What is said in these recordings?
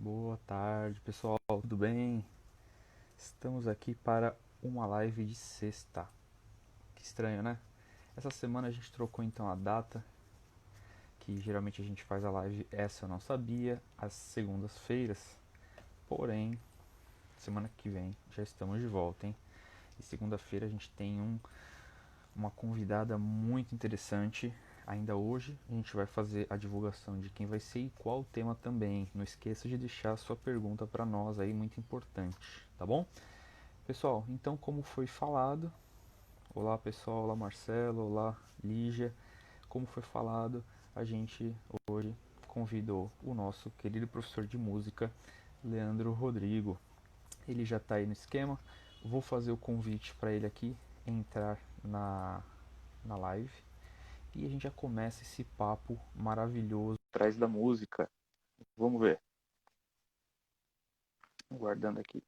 Boa tarde, pessoal, tudo bem? Estamos aqui para uma live de sexta. Que estranho, né? Essa semana a gente trocou então a data, que geralmente a gente faz a live, essa eu não sabia, às segundas-feiras. Porém, semana que vem já estamos de volta, hein? E segunda-feira a gente tem uma convidada muito interessante. Ainda hoje a gente vai fazer a divulgação de quem vai ser e qual o tema também. Não esqueça de deixar a sua pergunta para nós aí, muito importante, tá bom? Pessoal, então como foi falado, olá pessoal, olá Marcelo, olá Lígia, como foi falado, a gente hoje convidou o nosso querido professor de música, Leandro Rodrigo. Ele já está aí no esquema, vou fazer o convite para ele aqui entrar na live e a gente já começa esse papo maravilhoso atrás da música. Vamos ver. Aguardando aqui.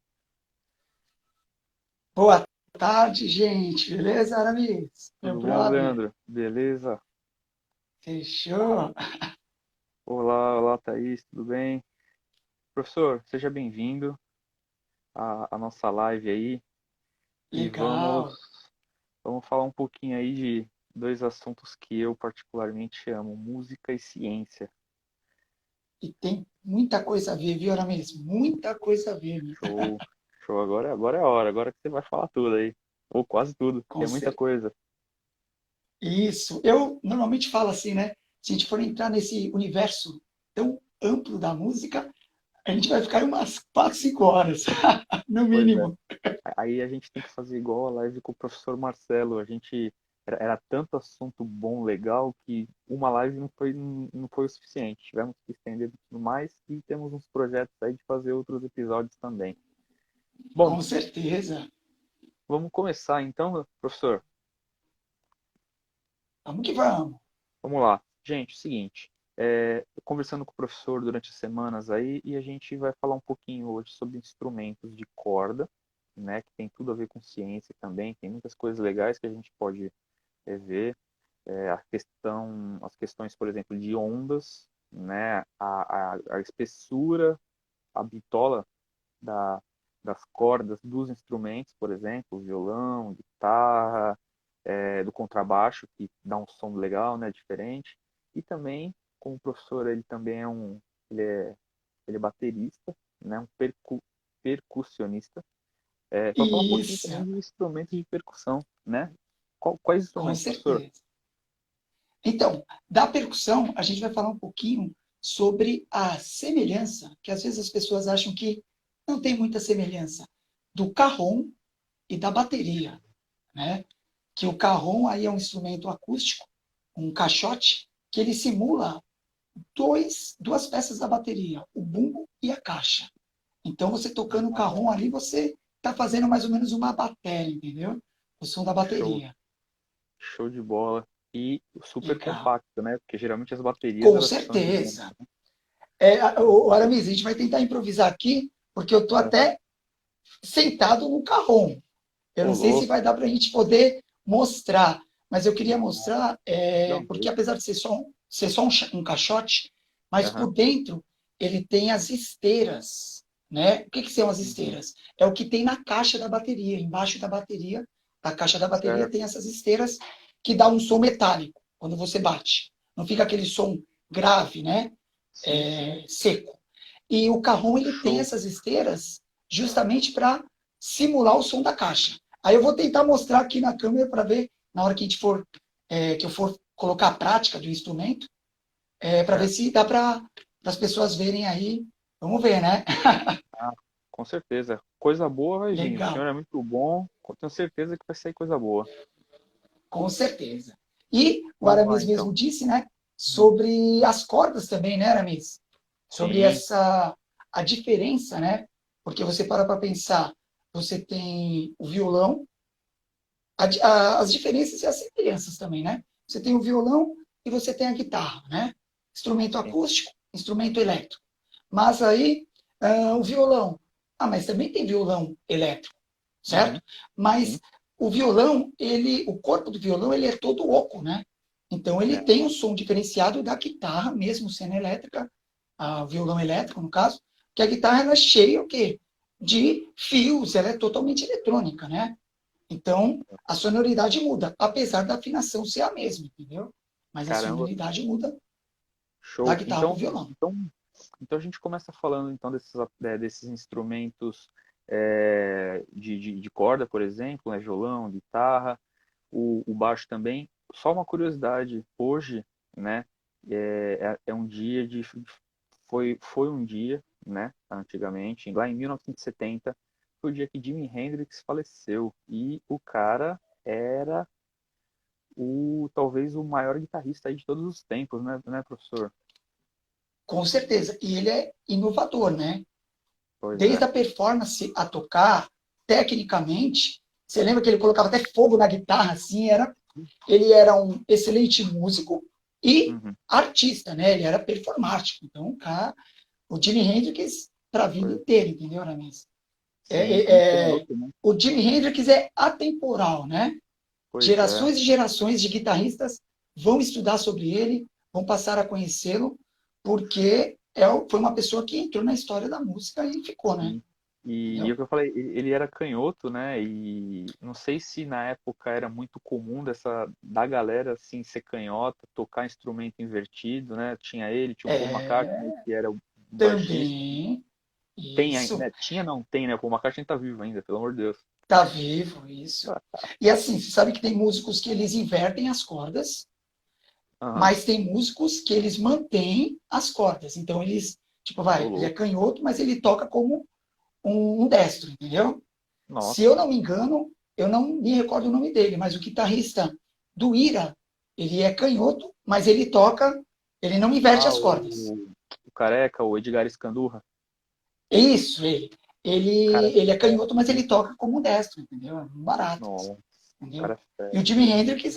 Boa tarde, gente. Beleza, Aramis? Meu Tudo bom, brother. Leandro? Beleza? Fechou? Olá, olá, Thaís, tudo bem? Professor, seja bem-vindo à nossa live aí e Legal. vamos falar um pouquinho aí de dois assuntos que eu particularmente amo, música e ciência. E tem muita coisa a ver, viu, Aramis? Muita coisa a ver, viu? Show, show, agora é a hora, agora que você vai falar tudo aí, ou quase tudo, que Com é muita cer- coisa. Isso. Eu normalmente falo assim, né? Se a gente for entrar nesse universo tão amplo da música, a gente vai ficar umas 4, 5 horas, no Pois é. mínimo. Aí a gente tem que fazer igual a live com o professor Marcelo. A gente era tanto assunto bom, legal, que uma live não foi o suficiente. Tivemos que estender tudo mais e temos uns projetos aí de fazer outros episódios também. Bom, Com certeza. vamos começar então, professor. Vamos que vamos. Vamos lá. Gente, seguinte, conversando com o professor durante as semanas aí e a gente vai falar um pouquinho hoje sobre instrumentos de corda, né, que tem tudo a ver com ciência também, tem muitas coisas legais que a gente pode ver. As questões, por exemplo, de ondas, né, a espessura, a bitola da, das cordas dos instrumentos, por exemplo, violão, guitarra, do contrabaixo, que dá um som legal, né, diferente, e também, como o professor, ele também ele é, ele é baterista, né, percussionista, para falar um pouquinho Isso. também de instrumentos de percussão, né? Quais Com instrumentos, professor? certeza. Então, da percussão, a gente vai falar um pouquinho sobre a semelhança, que às vezes as pessoas acham que não tem muita semelhança, do carrom e da bateria, né? Que o carrom aí é um instrumento acústico, um caixote, que ele simula duas peças da bateria, o bumbo e a caixa. Então, você tocando o carrom ali, você está fazendo mais ou menos uma bateria, entendeu? O som da Show, bateria. show de bola. E super Legal. compacto, né? Porque geralmente as baterias Com elas são gigantes, certeza. né? O Aramis, a gente vai tentar improvisar aqui, porque eu estou Aham. até sentado no carrom. Eu Ô, não sei se louco, vai dar para a gente poder mostrar, mas eu queria mostrar, dá um porque jeito. apesar de ser só um caixote, mas Aham. por dentro ele tem as esteiras. Né? O que, que são as Uhum. esteiras? É o que tem na caixa da bateria. Embaixo da bateria, da caixa da bateria, Certo. tem essas esteiras que dá um som metálico quando você bate. Não fica aquele som grave, né? Sim, sim. Seco. E o carrom ele tem Show. essas esteiras justamente para simular o som da caixa. Aí eu vou tentar mostrar aqui na câmera para ver na hora que a gente for que eu for colocar a prática do instrumento, para ver Certo. se dá para as pessoas verem aí. Vamos ver, né? Ah, com certeza. Coisa boa vai vir. O senhor Legal, é muito bom. Eu tenho certeza que vai sair coisa boa. com certeza. E o Vamos lá, Aramis então. mesmo disse, né, Hum. sobre as cordas também, né, Aramis? Sobre Sim, essa a diferença, né? Porque você para pensar, você tem o violão, as diferenças e as semelhanças também, né? Você tem o violão e você tem a guitarra, né? Instrumento sim. acústico, instrumento elétrico. Mas aí, o violão. Ah, mas também tem violão elétrico, Uhum. certo? Sim. Mas o violão, o corpo do violão, ele é todo oco, né? Então ele É. tem um som diferenciado da guitarra, mesmo sendo elétrica, o violão elétrico, no caso, que a guitarra ela é cheia o quê? De fios, ela é totalmente eletrônica, né? Então, a sonoridade muda, apesar da afinação ser a mesma, entendeu? Mas a Caramba, sonoridade muda da show. guitarra para o violão. Então a gente começa falando então desses instrumentos de corda, por exemplo, né? Violão, guitarra, o baixo também. Só uma curiosidade, hoje, né, é um dia foi um dia, né, antigamente, lá em 1970, foi o dia que Jimi Hendrix faleceu. E o cara era talvez o maior guitarrista aí de todos os tempos, né, professor? Com certeza. E ele é inovador, né? Pois Desde é. a performance a tocar, tecnicamente, você lembra que ele colocava até fogo na guitarra, assim, ele era um excelente músico e Uhum. artista, né? Ele era performático. Então, o Jimi Hendrix para a vida Pois, inteira, entendeu, Aramis? sim, e canhoto, né? O Jimi Hendrix é atemporal, né? Pois é. Gerações e gerações de guitarristas vão estudar sobre ele, vão passar a conhecê-lo, porque foi uma pessoa que entrou na história da música e ficou, né? Sim. E Entendeu? o que eu falei, ele era canhoto, né? E não sei se na época era muito comum da galera assim ser canhota, tocar instrumento invertido, né? Tinha ele, tinha o Paul McCartney, É, que era o baixista. também, Tem, isso, né? Tinha, não tem, né? O Paul McCartney tá vivo ainda, pelo amor de Deus. tá vivo, isso. E assim, você sabe que tem músicos que eles invertem as cordas, Aham, mas tem músicos que eles mantêm as cordas. Então eles, tipo, ô ele é louco. canhoto, mas ele toca como um destro, entendeu? Se eu Nossa. não me engano, eu não me recordo o nome dele, mas o guitarrista do Ira, ele é canhoto, mas ele não inverte Ah, as cordas. o careca, o Edgar Escandurra. Isso, ele. Cara, Ele é canhoto, mas ele toca como destro, entendeu? É um barato, nossa, o entendeu? cara é E o fera. Jimi Hendrix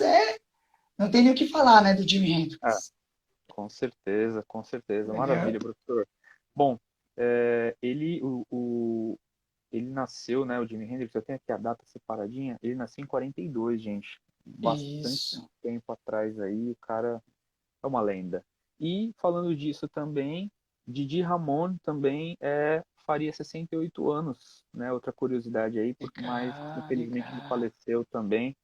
não tem nem o que falar, né, do Jimi Ah, Hendrix, com certeza, com certeza. entendeu? Maravilha, professor. Bom, ele nasceu, né, o Jimi Hendrix, eu tenho aqui a data separadinha, ele nasceu em 42, gente. Bastante Isso. tempo atrás aí, o cara é uma lenda. E falando disso também, Didi Ramon também faria 68 anos, né? Outra curiosidade aí, mas Legal, infelizmente ele legal. faleceu também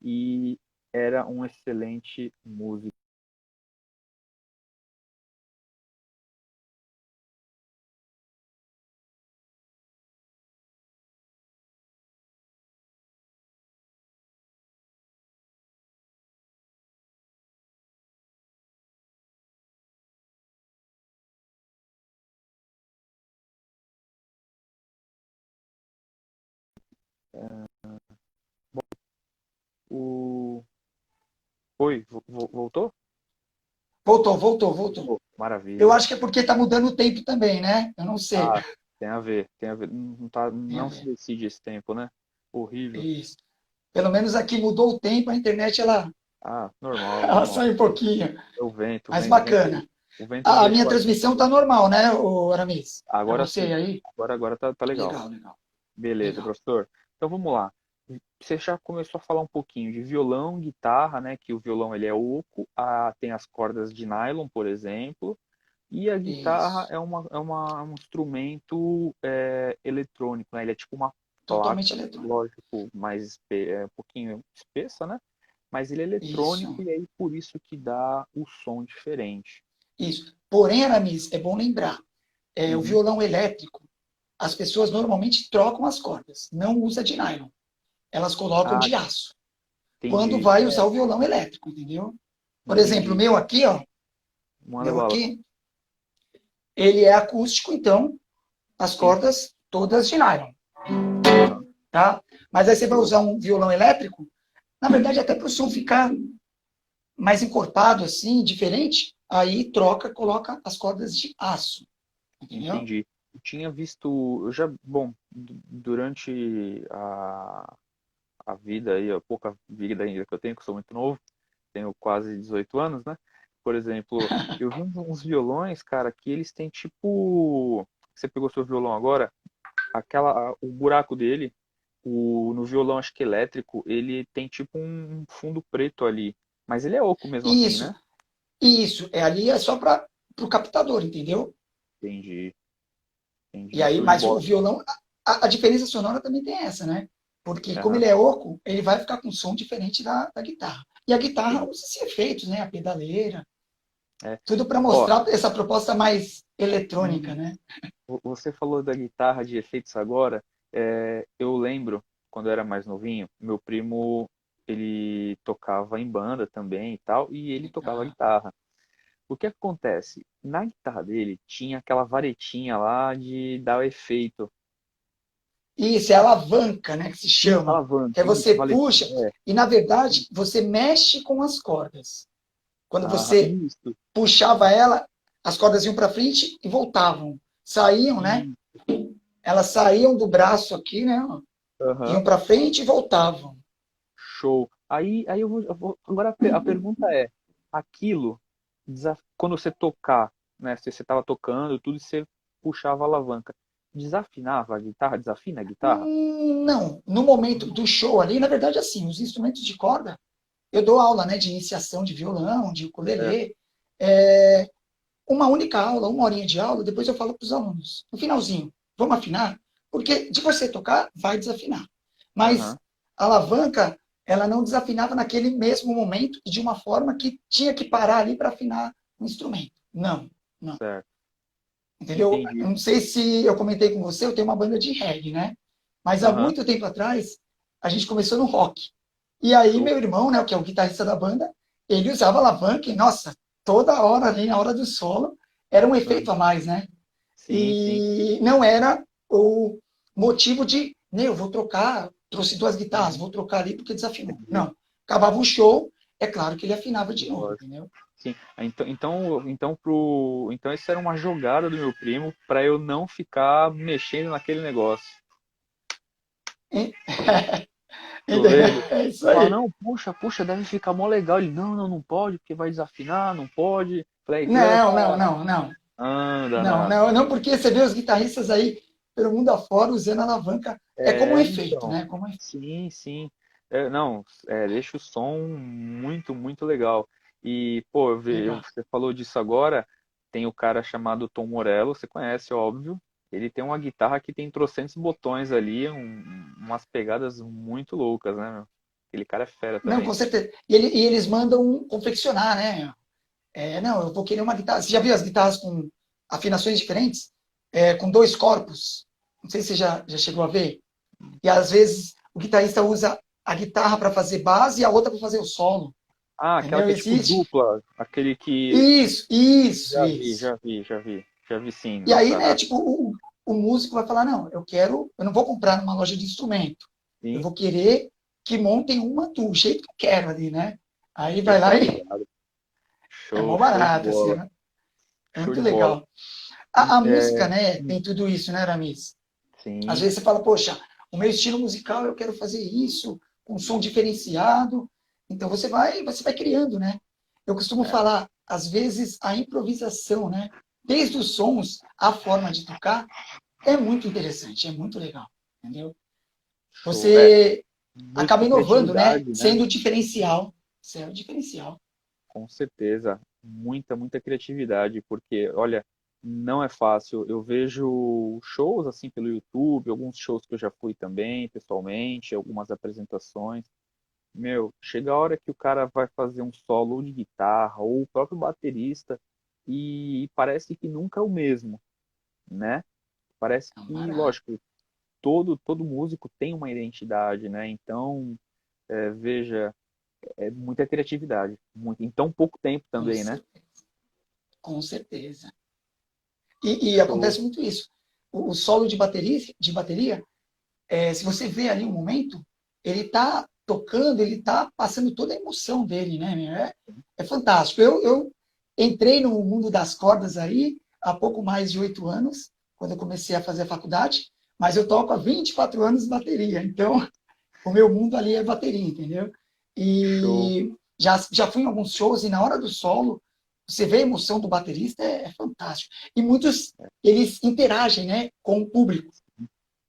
e era um excelente músico. O... Oi, voltou? Voltou, voltou, voltou. Pô, Eu maravilha. acho que é porque está mudando o tempo também, né? Eu não sei. Ah, tem a ver, tem a ver. Não, tá, Tem a não se ver. decide esse tempo, né? Horrível. Isso. Pelo menos aqui mudou o tempo, a internet Ah, normal, ela normal. sai um pouquinho. É o vento, Mas o vento, bacana. o vento não A minha deixou a transmissão gente. tá normal, né, Aramis? Para Agora você sim. aí? Agora tá legal. Legal, legal, Beleza, legal. professor. Então vamos lá. Você já começou a falar um pouquinho de violão, guitarra, né? Que o violão ele é oco, tem as cordas de nylon, por exemplo, e a guitarra Isso. é um instrumento eletrônico, né? Ele é tipo uma Totalmente placa, eletrônico. lógico, um pouquinho espessa, né? Mas ele é Isso. eletrônico e aí por isso que dá o som diferente. Isso. Porém, Aramis, é bom lembrar, o Uhum. violão elétrico, as pessoas normalmente trocam as cordas, não usa de nylon. Elas colocam Ah, de aço. Quando entendi. vai usar o violão elétrico, entendeu? Por exemplo, o Entendi. meu aqui, ó, Manda meu bala. aqui, ele é acústico, então as Sim. cordas todas de nylon, Aham. tá? Mas aí você vai Show. usar um violão elétrico, na verdade até para o som ficar mais encorpado assim, diferente, aí troca, coloca as cordas de aço, entendeu? Entendi. Eu tinha visto, bom, durante a vida aí, a pouca vida ainda que eu tenho, que eu sou muito novo, tenho quase 18 anos, né? Por exemplo, eu vi uns violões, cara, que eles têm tipo, você pegou seu violão agora, o buraco dele, no violão acho que elétrico, ele tem tipo um fundo preto ali, mas ele é oco mesmo assim, Isso, né? isso, ali é só para o captador, entendeu? Entendi. E entendi. aí, Show de mas o bola. violão, a diferença sonora também tem essa, né? Porque como Aham, ele é oco, ele vai ficar com um som diferente da guitarra. E a guitarra entendi. usa esses efeitos, né? A pedaleira, É. tudo para Ó, mostrar essa proposta mais eletrônica, e né? você falou da guitarra de efeitos agora. Eu lembro, quando eu era mais novinho, meu primo, ele tocava em banda também e tal, e ele tocava Ah, guitarra. O que acontece? Na guitarra dele tinha aquela varetinha lá de dar o efeito. isso, é alavanca, né? Que se Isso, chama. Que alavanca, é isso, você valetinha. puxa, e na verdade você mexe com as cordas. Quando Ah, você isso, puxava ela, as cordas iam para frente e voltavam. Saíam, né? isso. Elas saíam do braço aqui, né? Iam Aham, para frente e voltavam. show. Aí agora a pergunta é, aquilo, quando você tocar, né? Se você estava tocando tudo e você puxava a alavanca, desafinava a guitarra? Desafina a guitarra? Não, no momento do show ali, na verdade, assim, os instrumentos de corda, eu dou aula, né, de iniciação de violão, de É. ukulele, uma única aula, uma horinha de aula, depois eu falo para os alunos, no finalzinho, vamos afinar? Porque de você tocar, vai desafinar. Mas Aham, a alavanca, ela não desafinava naquele mesmo momento e de uma forma que tinha que parar ali para afinar o instrumento. Não, não. certo. Entendeu? Eu Entendi. não sei se eu comentei com você, eu tenho uma banda de reggae, né? Mas há Aham, muito tempo atrás, a gente começou no rock. E aí, show. meu irmão, né, que é o guitarrista da banda, ele usava alavanca e, nossa, toda hora ali, na hora do solo, era um efeito a Aham, mais, né? sim, sim. E não era o motivo de, né, eu vou trocar, trouxe duas guitarras, Uhum, vou trocar ali porque desafinou. entendi. Não. Acabava o show, é claro que ele afinava de novo, Lógico. entendeu? Sim. Então isso era uma jogada do meu primo para eu não ficar mexendo naquele negócio. Tô vendo? É isso Eu falo, aí. não, puxa, puxa, deve ficar mó legal. Ele, não, não, não pode, porque vai desafinar, não pode. Falei, Não, não, não, não. anda, Não, nada. não, não, porque você vê os guitarristas aí pelo mundo afora usando a alavanca. É como um efeito, Então, né? Como um efeito. sim, sim. Não, deixa o som muito, muito legal. E, pô, Legal. você falou disso agora, tem o cara chamado Tom Morello, você conhece, óbvio. Ele tem uma guitarra que tem trocentos botões ali, umas pegadas muito loucas, né, meu? Aquele cara é fera Não, também. com certeza. E eles mandam confeccionar, né? Não, eu vou querer uma guitarra. Você já viu as guitarras com afinações diferentes? Com dois corpos? Não sei se você já chegou a ver. E às vezes o guitarrista usa a guitarra para fazer base e a outra para fazer o solo. Ah, aquela Entendeu? que é tipo Existe. dupla, aquele que Isso, isso, já vi, isso. já vi, já vi, já vi sim. E aí, Nossa, né, tipo, o músico vai falar, não, eu não vou comprar numa loja de instrumento. Eu sim, vou querer que montem uma do jeito que eu quero ali, né? Aí vai lá e personalizado. é mó Show de barato, assim, bola. né? É Show muito de bola. legal. A música, É, né, tem tudo isso, né, Aramis? Às sim, vezes você fala, poxa, o meu estilo musical eu quero fazer isso, com um som diferenciado. Então você vai criando, né? Eu costumo é, falar, às vezes a improvisação, né? Desde os sons, a forma de tocar, é muito interessante, é muito legal, entendeu? show. Você acaba Música e inovando, né? criatividade, né? Sendo o diferencial. Isso é o diferencial. Com certeza. Muita, muita criatividade, porque, olha, não é fácil. Eu vejo shows assim pelo YouTube, alguns shows que eu já fui também, pessoalmente, algumas apresentações. Meu, chega a hora que o cara vai fazer um solo de guitarra, ou o próprio baterista, e parece que nunca é o mesmo, né? Parece É um que, barato. lógico, todo músico tem uma identidade, né? Então, veja, é muita criatividade, muito, em tão pouco tempo Com também, né? certeza. Com certeza. E Show. acontece muito isso. O solo de bateria, se você vê ali um momento, ele está tocando, ele está passando toda a emoção dele, né? É fantástico. Eu entrei no mundo das cordas aí há pouco mais de 8 anos, quando eu comecei a fazer a faculdade, mas eu toco há 24 anos bateria. Então, o meu mundo ali é bateria, entendeu? Show. E já fui em alguns shows e na hora do solo, você vê a emoção do baterista, é fantástico. E muitos, eles interagem, né, com o público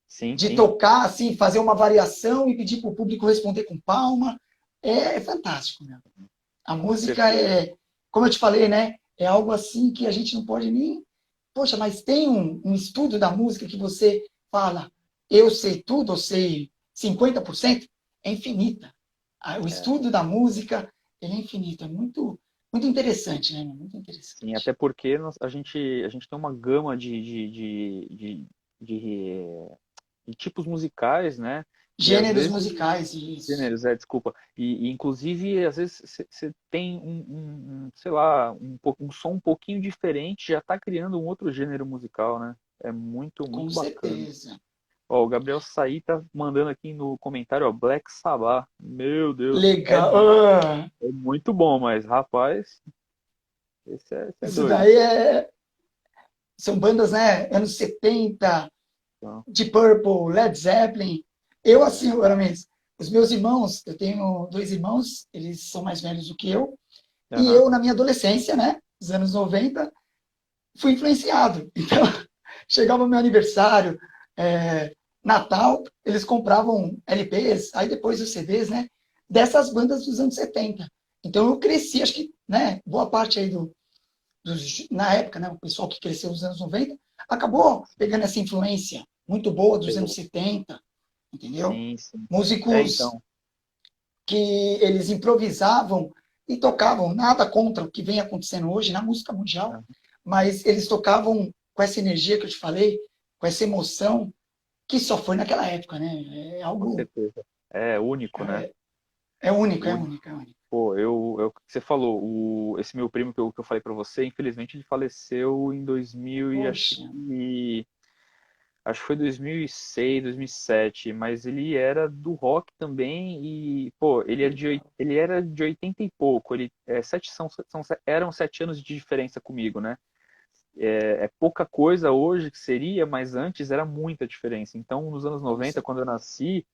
Sim, de sim, tocar, assim, fazer uma variação e pedir para o público responder com palma. É fantástico, né? A com música certeza. como eu te falei, né? É algo assim que a gente não pode nem poxa, mas tem um estudo da música que você fala, eu sei tudo, eu sei 50%, é infinita. O É, estudo da música, ele é infinito, é muito, muito interessante, né? Muito sim, interessante. até porque a gente tem uma gama de tipos musicais, né? Que às Gêneros vezes musicais, isso. gêneros, desculpa. E, inclusive, às vezes você tem sei lá, um som um pouquinho diferente, já está criando um outro gênero musical, né? É muito, Com muito bacana. certeza. Ó, o Gabriel Saí tá mandando aqui no comentário, ó, Black Sabbath. Meu Deus, Legal. Ah, é muito bom, mas rapaz, esse é isso doido. daí são bandas, né? Anos 70, Então, Deep Purple, Led Zeppelin. Eu, assim, é, Aramis, os meus irmãos, eu tenho dois irmãos, eles são mais velhos do que eu, e aham, eu, na minha adolescência, né? Nos anos 90, fui influenciado. Então, chegava o meu aniversário, Natal, eles compravam LPs, aí depois os CDs, né? Dessas bandas dos anos 70. Então eu cresci, acho que, né, boa parte aí na época, né, o pessoal que cresceu nos anos 90 acabou pegando essa influência muito boa dos anos pegou. 70, entendeu? Sim, sim. É, Músicos então. que eles improvisavam e tocavam, nada contra o que vem acontecendo hoje na música mundial, Aham, mas eles tocavam com essa energia que eu te falei, com essa emoção, que só foi naquela época, né? É com algo, certeza. É único, né? é único, é Único. único, é único. Pô, você falou, esse meu primo que eu falei pra você, infelizmente ele faleceu em 2000 e Poxa, acho que foi 2006, 2007, mas ele era do rock também e, pô, que legal. ele era de 80 e pouco, eram 7 anos de diferença comigo, né? É pouca coisa hoje que seria, mas antes era muita diferença. Então, nos anos Com 90, quando eu certeza. nasci,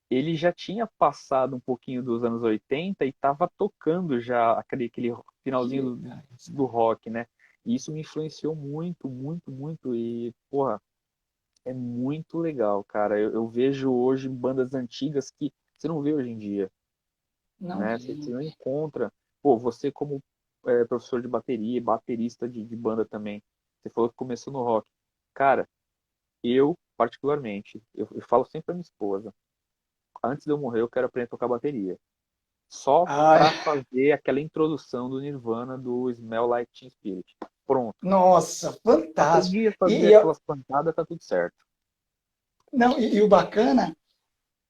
ele já tinha passado um pouquinho dos anos 80 e estava tocando já aquele Que finalzinho legal. do rock, né? E isso me influenciou muito, muito, muito. E, porra, é muito legal, cara. Eu vejo hoje bandas antigas que você não vê hoje em dia, Não né? vi, Você não não vi. encontra. Pô, você como professor de bateria, baterista de banda também, você falou que começou no rock. Cara, eu, particularmente, eu falo sempre pra minha esposa, antes de eu morrer, eu quero aprender a tocar bateria. Só Ai, pra fazer aquela introdução do Nirvana do Smell Like Teen Spirit. Pronto. nossa, fantástico. Aprendi a fazer E, aquelas pancadas, tá tudo certo. não, e o bacana,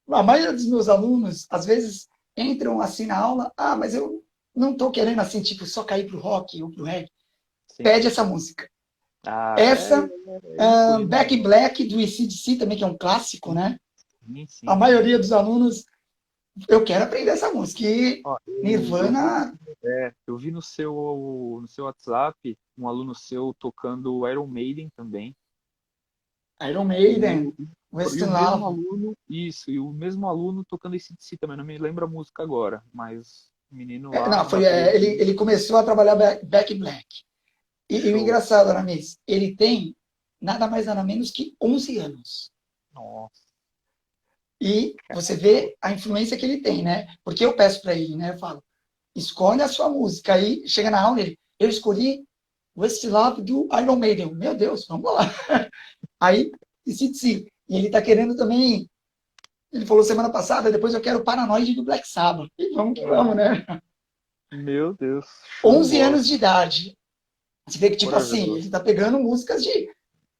a maioria dos meus alunos, às vezes, entram assim na aula, mas eu não estou querendo assim, tipo, só cair pro rock ou pro reggae. Sim. Pede essa música. Ah, Essa, é ícone, né? Back in Black, do AC/DC também, que é um clássico, Sim, né? sim, A sim. maioria dos alunos, eu quero aprender essa música. E Ó, Nirvana, eu vi no seu WhatsApp um aluno seu tocando Iron Maiden também. Iron E o, Maiden, e o Western mesmo Love. aluno, isso, e o mesmo aluno tocando AC/DC também. Não me lembro a música agora, mas o menino lá Não, na foi, bateria ele dele, começou a trabalhar Back in Black. E o show. engraçado, Aramis, ele tem nada mais nada menos que 11 anos. Nossa, E você vê a influência que ele tem, né? Porque eu peço para ele, né? Eu falo, escolhe a sua música. Aí chega na aula, eu escolhi Westlove do Iron Maiden. Meu Deus, vamos lá. Aí, DC. E ele tá querendo também, ele falou semana passada, depois eu quero Paranoid do Black Sabbath. E vamos que vamos, oh, né? meu Deus, show de 11 bola. anos de idade. Você vê que, tipo assim, Corajoso. ele tá pegando músicas de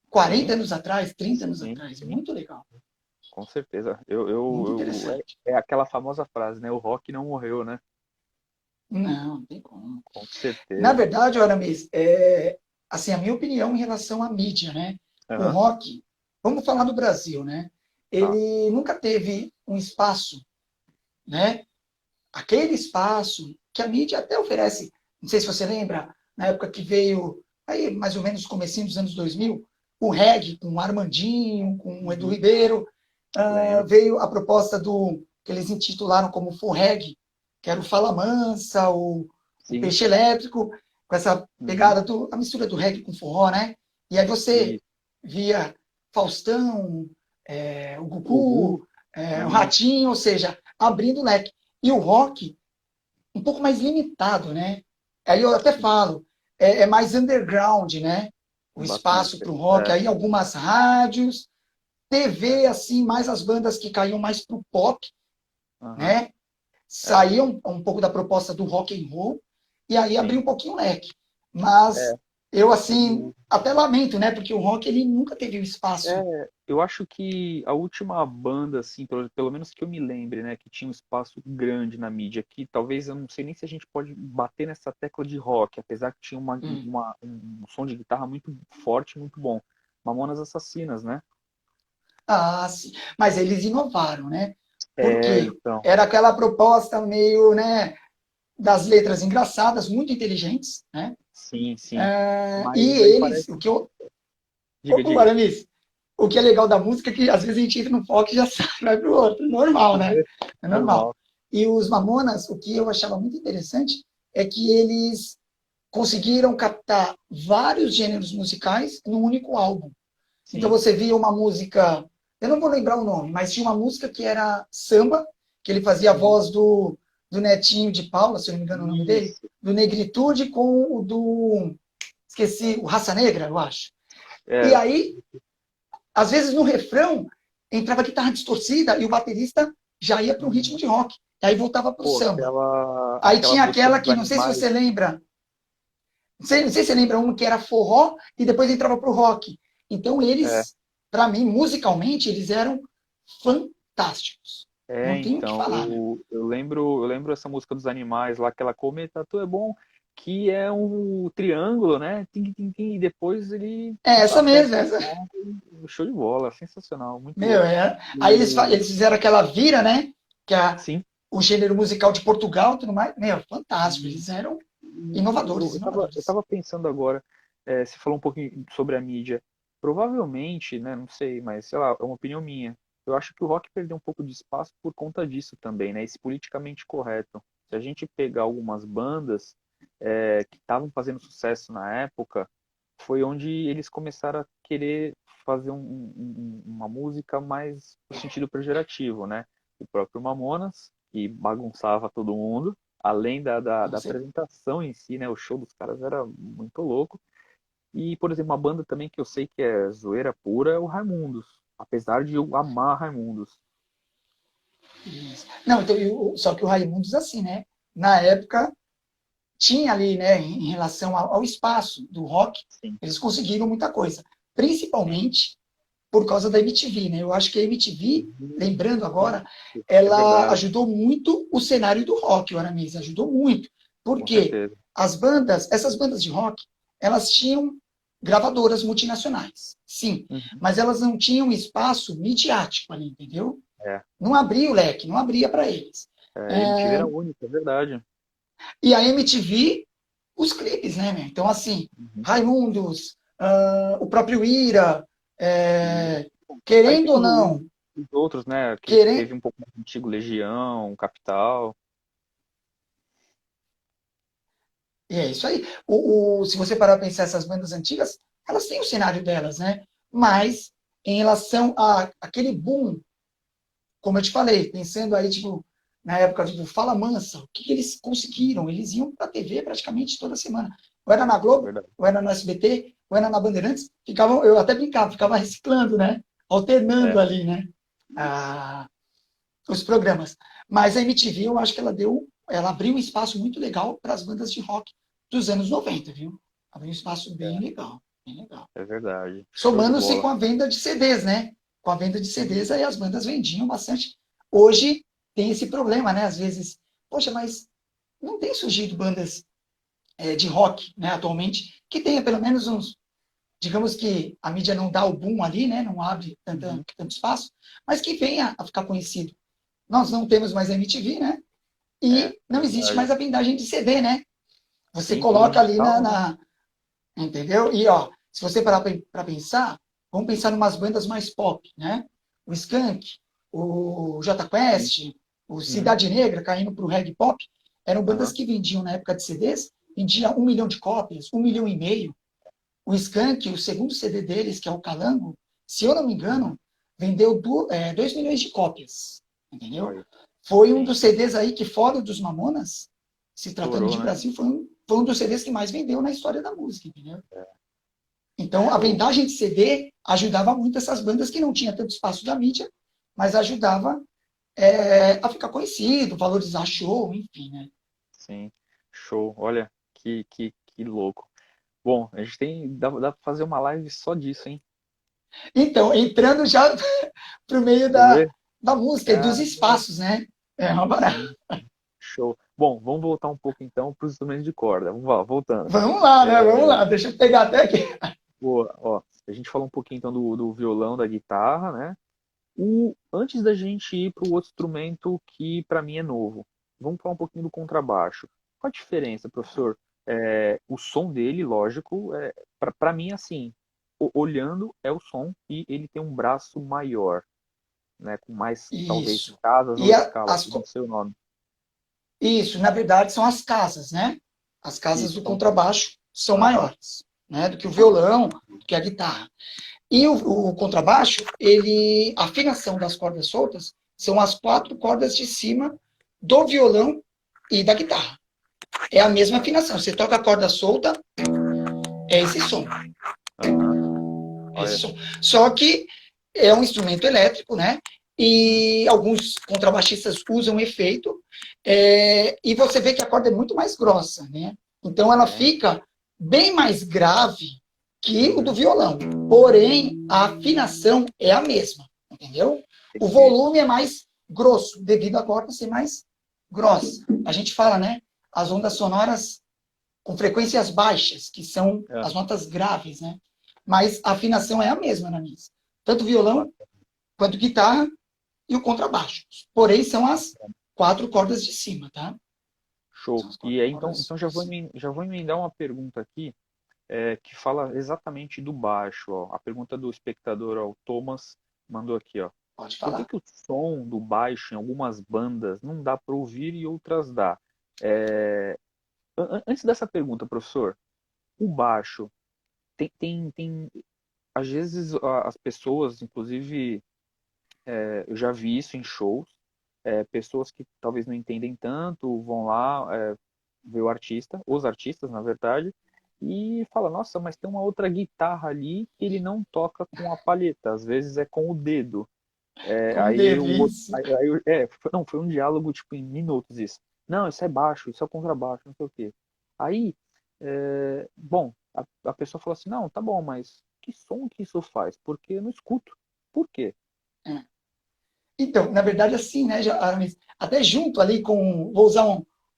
40 Sim, anos atrás, 30 anos sim, atrás. sim, Muito legal. com certeza. Muito interessante. É aquela famosa frase, né? O rock não morreu, né? Não, não tem como. Com Na certeza. verdade, Aramis, assim, a minha opinião em relação à mídia, né? O Aham, rock, vamos falar do Brasil, né? tá. Ele nunca teve um espaço, né? Aquele espaço que a mídia até oferece. Não sei se você lembra, na época que veio, aí mais ou menos no comecinho dos anos 2000, o reggae com o Armandinho, com o Edu Uhum, Ribeiro, lembro. veio a proposta do que eles intitularam como full reggae, que era o Fala Mansa, o Sim. Peixe Elétrico, com essa Uhum. pegada a mistura do reggae com forró, né? E aí você E via Faustão, o o Gugu. Gugu, o E Ratinho, ou seja, abrindo o leque. E o rock, um pouco mais limitado, né? Aí eu até sim. falo, é mais underground, né? o espaço bastante. para o rock, aí algumas rádios, TV, assim, mais as bandas que caíam mais para o pop, Aham, né? é, Saíam um pouco da proposta do rock and roll, e aí abriu sim. um pouquinho o leque. Mas É, eu, assim, o- até lamento, né? Porque o rock, ele nunca teve o espaço. eu acho que a última banda, assim, pelo menos que eu me lembre, né, que tinha um espaço grande na mídia, que talvez eu não sei nem se a gente pode bater nessa tecla de rock, apesar que tinha Hum. um som de guitarra muito forte, muito bom. Mamonas Assassinas, né? Ah, sim. Mas eles inovaram, né? É, Porque então, era aquela proposta meio, né, das letras engraçadas, muito inteligentes, né? sim, sim. E Mas aí eles, parece. o que eu. Diga, Ô, diga. Aramis, o que é legal da música é que às vezes a gente entra num foco e já sai, vai pro outro. Normal, né? É normal. Normal. E os Mamonas, o que eu achava muito interessante é que eles conseguiram captar vários gêneros musicais num único álbum. Então Sim. você via uma música, eu não vou lembrar o nome, mas tinha uma música que era samba, que ele fazia a Uhum. voz do Netinho de Paula, se eu não me engano o nome dele, Isso. do Negritude com o do, esqueci, o Raça Negra, eu acho. E É, aí, às vezes no refrão, entrava guitarra distorcida e o baterista já ia para um ritmo de rock. E aí voltava para o pô, samba. Aí aquela tinha música aquela dos que, não sei se animais. você lembra, não sei se você lembra uma que era forró e depois entrava para o rock. Então É, eles, para mim, musicalmente, eles eram fantásticos. Não tenho o que então, falar, né? eu lembro essa música dos animais lá, aquela Come Tatu é bom, que é um triângulo, né? Tim, tim, tim, e depois ele É essa aperta mesmo, essa. o show de bola, sensacional, muito Meu, louco. é. Aí O, eles fizeram aquela vira, né? Que é sim, o gênero musical de Portugal e tudo mais. Meu, fantástico. e, Eles eram eu, inovadores, eu inovadores. tava pensando agora, você falou um pouquinho sobre a mídia. Provavelmente, né, não sei, mas sei lá, é uma opinião minha. Eu acho que o rock perdeu um pouco de espaço por conta disso também, né? Esse politicamente correto. Se a gente pegar algumas bandas que estavam fazendo sucesso na época, foi onde eles começaram a querer fazer uma música mais no sentido pejorativo, né? O próprio Mamonas, que bagunçava todo mundo, além da Você. apresentação em si, né? O show dos caras era muito louco. E, por exemplo, uma banda também que eu sei que é zoeira pura é o Raimundos. Apesar de eu amar Raimundos. Isso. Não, então, só que o Raimundos, assim, né? Na época, tinha ali, né, em relação ao espaço do rock, Sim, eles conseguiram muita coisa. Principalmente por causa da MTV, né? Eu acho que a MTV, lembrando agora, isso, é ela verdade, ajudou muito o cenário do rock, o Aramis, ajudou muito. com Porque certeza. essas bandas de rock, elas tinham gravadoras multinacionais, sim, Uhum. mas elas não tinham espaço midiático ali, entendeu? É, Não abria o leque, não abria para eles. MTV É, era única, é verdade. e a MTV, os clipes, né, meu? Então, assim, Uhum. Raimundos, o próprio Ira, E aí querendo tem ou não, os outros, né? Aquele que querendo, teve um pouco mais antigo, Legião, Capital. e é isso aí. Se você parar para pensar essas bandas antigas, elas têm o cenário delas, né? Mas, em relação a aquele boom, como eu te falei, pensando aí, tipo, na época do Fala Mansa, o que, que eles conseguiram? Eles iam para a TV praticamente toda semana. Ou era na É Globo, verdade. ou era no SBT, ou era na Bandeirantes. Ficavam, eu até brincava, ficava reciclando, né? Alternando É, ali, né? Ah, os programas. Mas a MTV, eu acho que ela abriu um espaço muito legal para as bandas de rock dos anos 90, viu? Abriu um espaço bem legal, bem legal. é verdade. Show de Somando-se bola. com a venda de CDs, né? Com a venda de CDs, Sim. aí as bandas vendiam bastante. Hoje tem esse problema, né? Às vezes, poxa, mas não tem surgido bandas de rock, né, atualmente, que tenha pelo menos uns, digamos que a mídia não dá o boom ali, né? Não abre Uhum. tanto espaço, mas que venha a ficar conhecido. Nós não temos mais MTV, né? É E não existe mais verdade. a vendagem de CD, né? Você Sim, tudo coloca ali digital, né? entendeu? E ó, se você parar para pensar, vamos pensar em umas bandas mais pop, né? O Skank, o Jota Sim. Quest, o Uhum. Cidade Negra caindo para o reggae pop, eram bandas Aham. que vendiam na época de CDs, vendia 1 milhão de cópias, 1,5 milhão. O Skank, o segundo CD deles, que é o Calango, se eu não me Uhum. engano, vendeu 2 milhões de cópias, entendeu? Aí, Foi um sim. dos CDs aí que, fora dos Mamonas, se tratando Estourou, de né? Brasil, foi um dos CDs que mais vendeu na história da música, entendeu? Então, a Show. vendagem de CD ajudava muito essas bandas que não tinham tanto espaço da mídia, mas ajudava a ficar conhecido, valorizar show, enfim, né? Sim. Show. Olha, que louco. Bom, a gente tem. Dá pra fazer uma live só disso, hein? Então, entrando já para o meio Quer ver? da música e dos Cara, espaços, né? É uma barata. sim. Show. Bom, vamos voltar um pouco então para os instrumentos de corda. Vamos lá, voltando. Vamos lá, né? Vamos É, lá. Deixa eu pegar até aqui. boa, ó, a gente falou um pouquinho então do violão, da guitarra, né? Antes da gente ir para o outro instrumento que para mim é novo, vamos falar um pouquinho do contrabaixo. Qual a diferença, professor? O som dele, lógico, para mim, assim, olhando é o som e ele tem um braço maior, né? Com mais, talvez, Isso. casas E ou escalas, não sei o nome. isso, na verdade, são as casas, né? As casas Isso, do então, contrabaixo são aham, maiores, né? Do que o violão, do que a guitarra. E o contrabaixo, a afinação das cordas soltas são as quatro cordas de cima do violão e da guitarra. É a mesma afinação. Você toca a corda solta, é esse som. aham, É esse olha, som. Só que é um instrumento elétrico, né? uhum, E alguns contrabaixistas usam efeito, e você vê que a corda é muito mais grossa, né? Então ela é, fica bem mais grave que o do uhum, violão. Porém, a afinação é a mesma, entendeu? O entendi. volume é mais grosso, devido à corda ser mais grossa. A gente fala, né? As ondas sonoras com frequências baixas, que são as Aham, notas graves, né? Mas a afinação é a mesma na missa. Tanto violão bacana, quanto guitarra e o contrabaixo. Porém, são as quatro cordas de cima, tá? show. São as E quatro aí, cordas então de cima. já vou emendar uma pergunta aqui, que fala exatamente do baixo, ó. A pergunta do espectador, ó, o Thomas, mandou aqui, ó. Pode Por falar. que o som do baixo em algumas bandas não dá para ouvir e outras dá? É, antes dessa pergunta, professor, o baixo tem às vezes as pessoas, inclusive, eu já vi isso em shows, pessoas que talvez não entendem tanto, vão lá ver o artista, os artistas, na verdade, e fala, nossa, mas tem uma outra guitarra ali que ele não toca com a palheta, às vezes é com o dedo. Com o Aí dedo, o outro, isso. não, foi um diálogo tipo em minutos isso. Não, isso é baixo, isso é contrabaixo, não sei o quê. Aí, bom, a pessoa falou assim, não, tá bom, mas que som que isso faz? Porque eu não escuto. Por quê? É. Então, na verdade, assim, né, Aramis? Até junto ali com, vou usar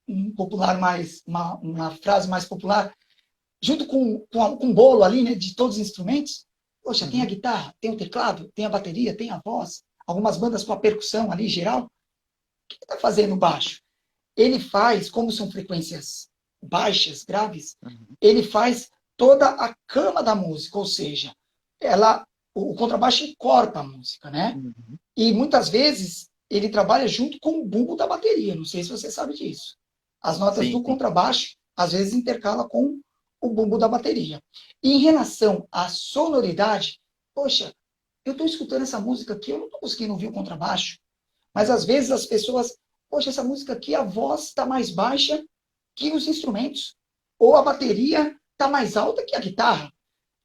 um popular mais, uma frase mais popular, junto com um bolo ali, né, de todos os instrumentos. Poxa, tem a Uhum, guitarra, tem o teclado, tem a bateria, tem a voz, algumas bandas com a percussão ali, geral. O que está fazendo o baixo? Ele faz, como são frequências baixas, graves, uhum, ele faz toda a cama da música, ou seja, o contrabaixo encorpa a música, né? uhum. E muitas vezes ele trabalha junto com o bumbo da bateria. Não sei se você sabe disso. As notas Sim, do sim. contrabaixo às vezes intercala com o bumbo da bateria. E em relação à sonoridade, poxa, eu estou escutando essa música aqui, eu não estou conseguindo ouvir o contrabaixo. Mas às Uhum, vezes as pessoas, poxa, essa música aqui a voz está mais baixa que os instrumentos, ou a bateria está mais alta que a guitarra.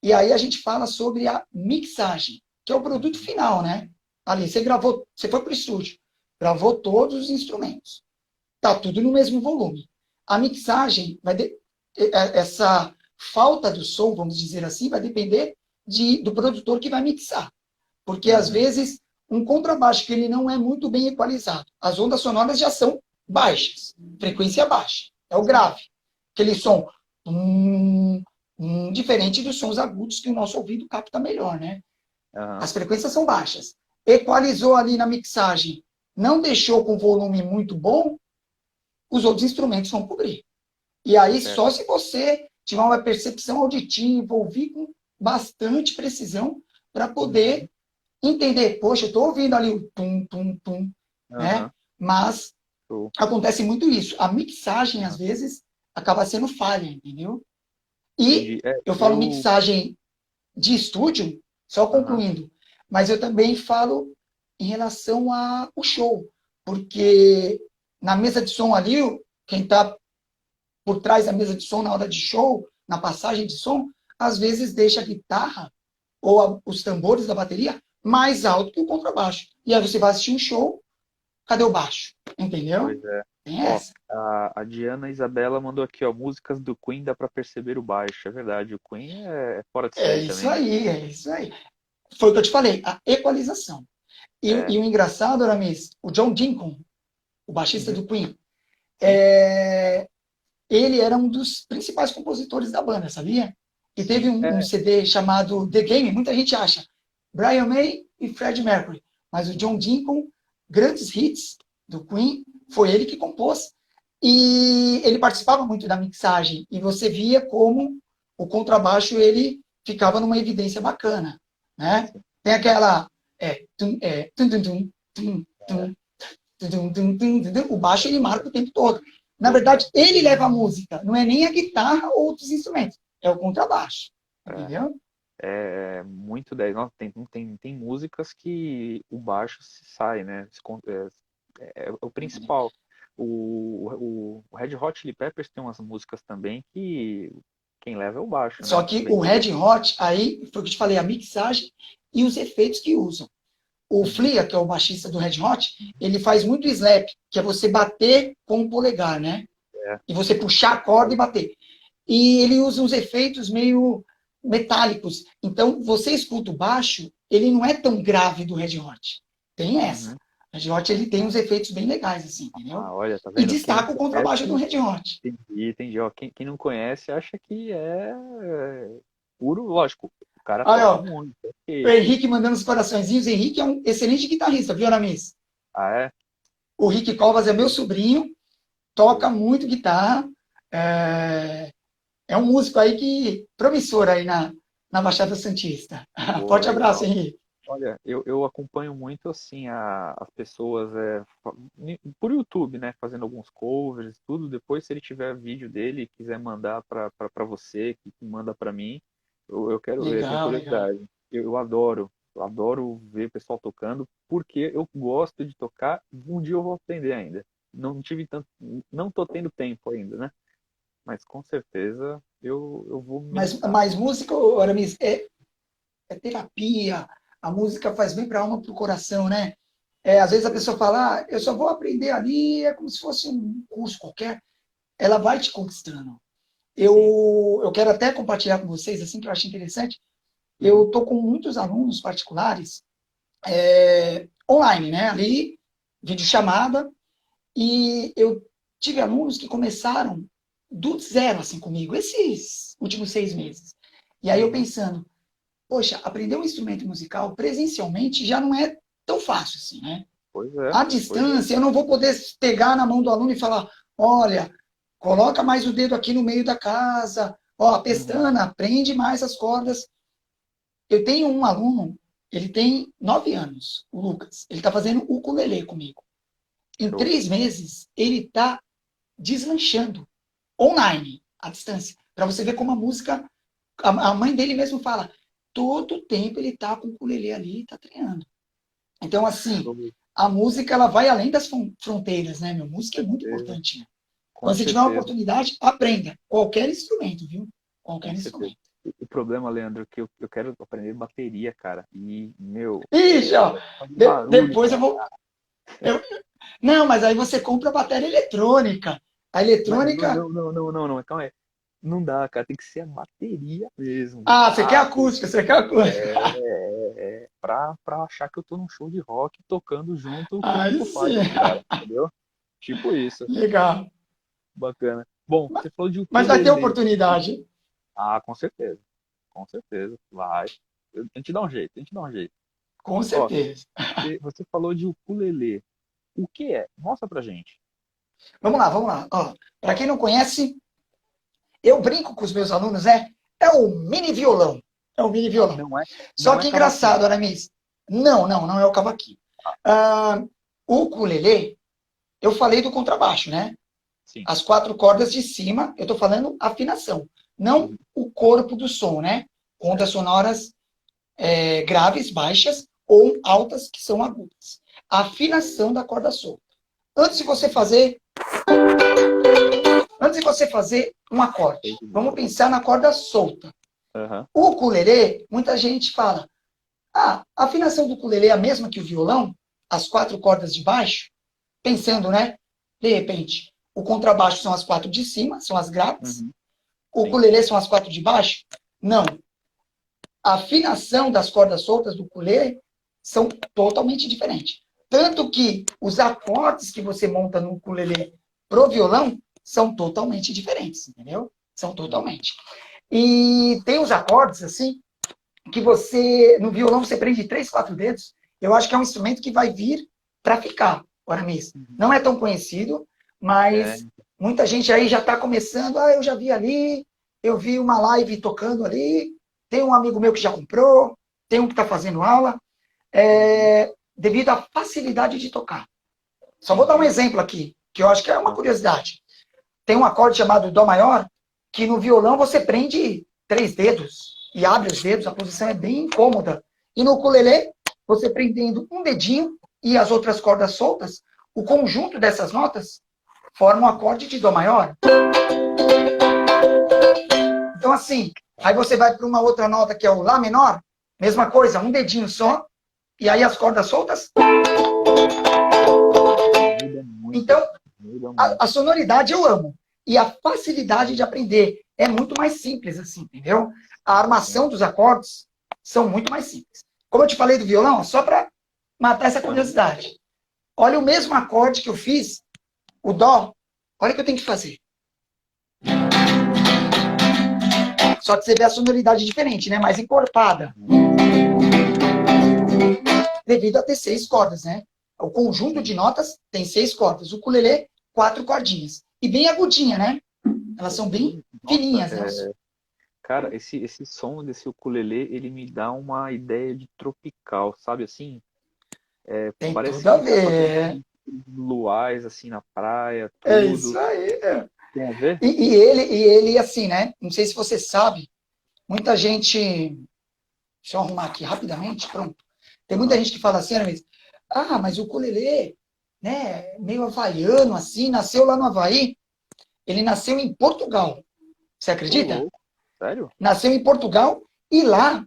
E aí a gente fala sobre a mixagem, que é o produto uhum, final, né? Ali, você gravou, você foi para o estúdio, gravou todos os instrumentos. Tá tudo no mesmo volume. A mixagem essa falta do som, vamos dizer assim, vai depender do produtor que vai mixar. Porque às uhum. vezes um contrabaixo que ele não é muito bem equalizado, as ondas sonoras já são baixas, frequência baixa, é o Sim. grave. Aquele som diferente dos sons agudos que o nosso ouvido capta melhor, né? Aham, As frequências são baixas. Equalizou ali na mixagem, não deixou com volume muito bom, os outros instrumentos vão cobrir. E aí, certo. só se você tiver uma percepção auditiva, ouvir com bastante precisão, para Uhum, poder entender. Poxa, eu estou ouvindo ali o tum, tum, tum, né? aham, Mas show. acontece muito isso. A mixagem, às Aham, vezes, acaba sendo falha, entendeu? E entendi. eu falo Eu. mixagem de estúdio, só Aham, concluindo, mas eu também falo em relação ao show, porque na mesa de som ali, quem está por trás da mesa de som na hora de show, na passagem de som, às vezes deixa a guitarra ou os tambores da bateria mais alto que o contrabaixo. E aí você vai assistir um show, cadê o baixo? Entendeu? Pois é. Tem Ó, essa. a Diana Isabela mandou aqui, ó, músicas do Queen dá pra perceber o baixo. É verdade, o Queen é fora de É série isso também, né? aí, é isso aí. Foi o que eu te falei, a equalização. E É. o engraçado, Aramis, o John Deacon, o baixista Uhum. do Queen, Sim, ele era um dos principais compositores da banda, sabia? E teve sim. um É. CD chamado The Game, muita gente acha, Brian May e Fred Mercury. Mas o John Deacon, grandes hits do Queen, foi ele que compôs. E ele participava muito da mixagem. E você via como o contrabaixo ele ficava numa evidência bacana, né? Sim. Tem aquela tum, tum, tum, tum, tum, o baixo ele marca o tempo todo. Na verdade, Total. ele leva a música, não é nem a guitarra ou outros instrumentos, é o contrabaixo. É. Entendeu? É muito 10. Nossa, tem músicas que o baixo se sai, né? É o principal. O Red Hot Chili Peppers tem umas músicas também que quem leva é o baixo, Só né? que Bem o Red dizer. Hot, aí, foi o que eu te falei, a mixagem e os efeitos que usam. O Uhum. Flea, que é o baixista do Red Hot, ele faz muito slap, que é você bater com o polegar, né? É, E você puxar a corda e bater. E ele usa uns efeitos meio metálicos. Então, você escuta o baixo, ele não é tão grave do Red Hot. Tem essa. uhum. O Red Hot ele tem uns efeitos bem legais, assim, entendeu? Ah, olha, tá E vendo? Quem não destaca o contrabaixo do conhece, Red Hot. entendi. Ó, quem não conhece acha que é puro, lógico. O cara Olha, toca ó, muito. o Henrique mandando os coraçõezinhos. O Henrique é um excelente guitarrista, viu, Aramis? Ah, é? O Rick Covas é meu sobrinho, toca muito guitarra. É, é um músico aí que promissor aí na Baixada Santista. Pô, Forte abraço, legal. Henrique. Olha, eu acompanho muito assim as pessoas por YouTube, né, fazendo alguns covers, e tudo. Depois, se ele tiver vídeo dele e quiser mandar para você, que manda para mim, eu quero ver, tenho Legal, legal. curiosidade. Eu adoro ver o pessoal tocando, porque eu gosto de tocar. Um dia eu vou aprender ainda. Não tive tanto, não tô tendo tempo ainda, né? Mas com certeza eu vou me dedicar. Mas música, Aramis, é terapia. A música faz bem para a alma, para o coração, né? Com Às vezes a certeza. pessoa fala, eu só vou aprender ali, é como se fosse um curso qualquer. Ela vai te conquistando. Sim. Eu quero até compartilhar com vocês, assim, que eu acho interessante. Eu Uhum. estou com muitos alunos particulares online, né? Ali, videochamada, e eu tive alunos que começaram do zero, assim, comigo, esses últimos 6 meses. E aí eu Uhum. pensando, poxa, aprender um instrumento musical presencialmente já não é tão fácil assim, né? Pois é, À pois é. distância, eu não vou poder pegar na mão do aluno e falar, olha, coloca mais o dedo aqui no meio da casa, ó, a Uhum. pestana, prende mais as cordas. Eu tenho um aluno, ele tem 9 anos, o Lucas. Ele está fazendo ukulele comigo. Em Show. 3 meses, ele está deslanchando, online, à distância. Para você ver como a música. A mãe dele mesmo fala, todo tempo ele está com o ukulele ali e está treinando. Então, assim, Show. a música ela vai além das fronteiras, né, meu? Música é muito Certeza. importante. Né? Com Quando você tiver uma certeza, oportunidade, aprenda. Qualquer instrumento, viu? Qualquer com certeza. instrumento. O problema, Leandro, é que eu quero aprender bateria, cara. E, meu, Ixi, ó, faz barulho depois pra eu vou. Eu, não, mas aí você compra a bateria eletrônica. A Mas não, eletrônica. não, não, não, não, não, calma aí. Não dá, cara. Tem que ser a bateria mesmo, de Ah, você quer fato. acústica, você quer acústica. Pra achar que eu tô num show de rock tocando junto com o Aí Foo sim. Fighters, cara. Entendeu? Tipo isso. Legal. Bacana. Bom, você falou de Mas vai ter ukulele. oportunidade. Ah, com certeza. Com certeza. Vai. A gente dá um jeito, a gente dá um jeito. Com Ó, certeza. você falou de ukulele. O que é? Mostra pra gente. Vamos lá, vamos lá. Para quem não conhece, eu brinco com os meus alunos, é o mini violão. É o mini violão. Não é, Só não é que cavaquinho. engraçado, Aramis. Não é o cavaquinho. Ah, o ukulele, eu falei do contrabaixo, né? Sim. As 4 cordas de cima, eu estou falando afinação, não Uhum. o corpo do som, né? Ondas Certo. sonoras graves, baixas, ou altas, que são agudas. A afinação da corda solta. Antes de você fazer, antes de você fazer um acorde, Show de vamos bola. pensar na corda solta. Aham. O ukulele, muita gente fala, ah, a afinação do ukulele é a mesma que o violão? As 4 cordas de baixo? Pensando, né? De repente, o contrabaixo são as 4 de cima, são as graves. Uhum. O Sim. ukulele são as 4 de baixo? Não. A afinação das cordas soltas do ukulele são totalmente diferentes. Tanto que os acordes que você monta no ukulele pro violão são totalmente diferentes, entendeu? São totalmente. E tem os acordes, assim, que você, no violão, você prende 3, 4 dedos. Eu acho que é um instrumento que vai vir para ficar, agora mesmo. Uhum. Não é tão conhecido, É. mas muita gente aí já está começando. Ah, eu já vi ali, eu vi uma live tocando ali, tem um amigo meu que já comprou, tem um que está fazendo aula, Uhum. devido à facilidade de tocar. Só vou dar um Entendi. exemplo aqui, que eu acho que é uma Ah, curiosidade. Tem um acorde chamado Dó maior, que no violão você prende 3 dedos e abre os dedos, a posição é bem incômoda. E no ukulele, você prendendo um dedinho e as outras cordas soltas, o conjunto dessas notas forma um acorde de Dó maior. Então, assim, aí você vai para uma outra nota que é o Lá menor, mesma coisa, um dedinho só, e aí as cordas soltas. muda muito. Então, Muda a muito. sonoridade eu amo. E a facilidade de aprender é muito mais simples, assim, entendeu? A armação Sim. dos acordes são muito mais simples. Como eu te falei do violão, só para matar essa Aham. curiosidade. Olha o mesmo acorde que eu fiz, o dó. Olha o que eu tenho que fazer. Só que você vê a sonoridade diferente, né? Mais encorpada. Uhum. Devido a ter 6 cordas, né? O conjunto Sim. de notas tem 6 cordas. O ukulele, 4 cordinhas. E bem agudinha, né? Elas são bem Sim. Nossa, fininhas, né? cara, esse som desse ukulele, ele me dá uma ideia de tropical, sabe assim? Tem Parece tudo a que tá com ver. aqueles luais assim na praia, É isso tudo. aí. Tem a ver? E ele, assim, né? Não sei se você sabe, muita gente. Deixa eu arrumar aqui rapidamente, pronto. Tem muita Aham. gente que fala assim, Aramis, ah, mas o ukulele, né, meio havaiano, assim, nasceu lá no Havaí. Ele nasceu em Portugal. Você Ô, acredita? louco. Sério? Nasceu em Portugal e lá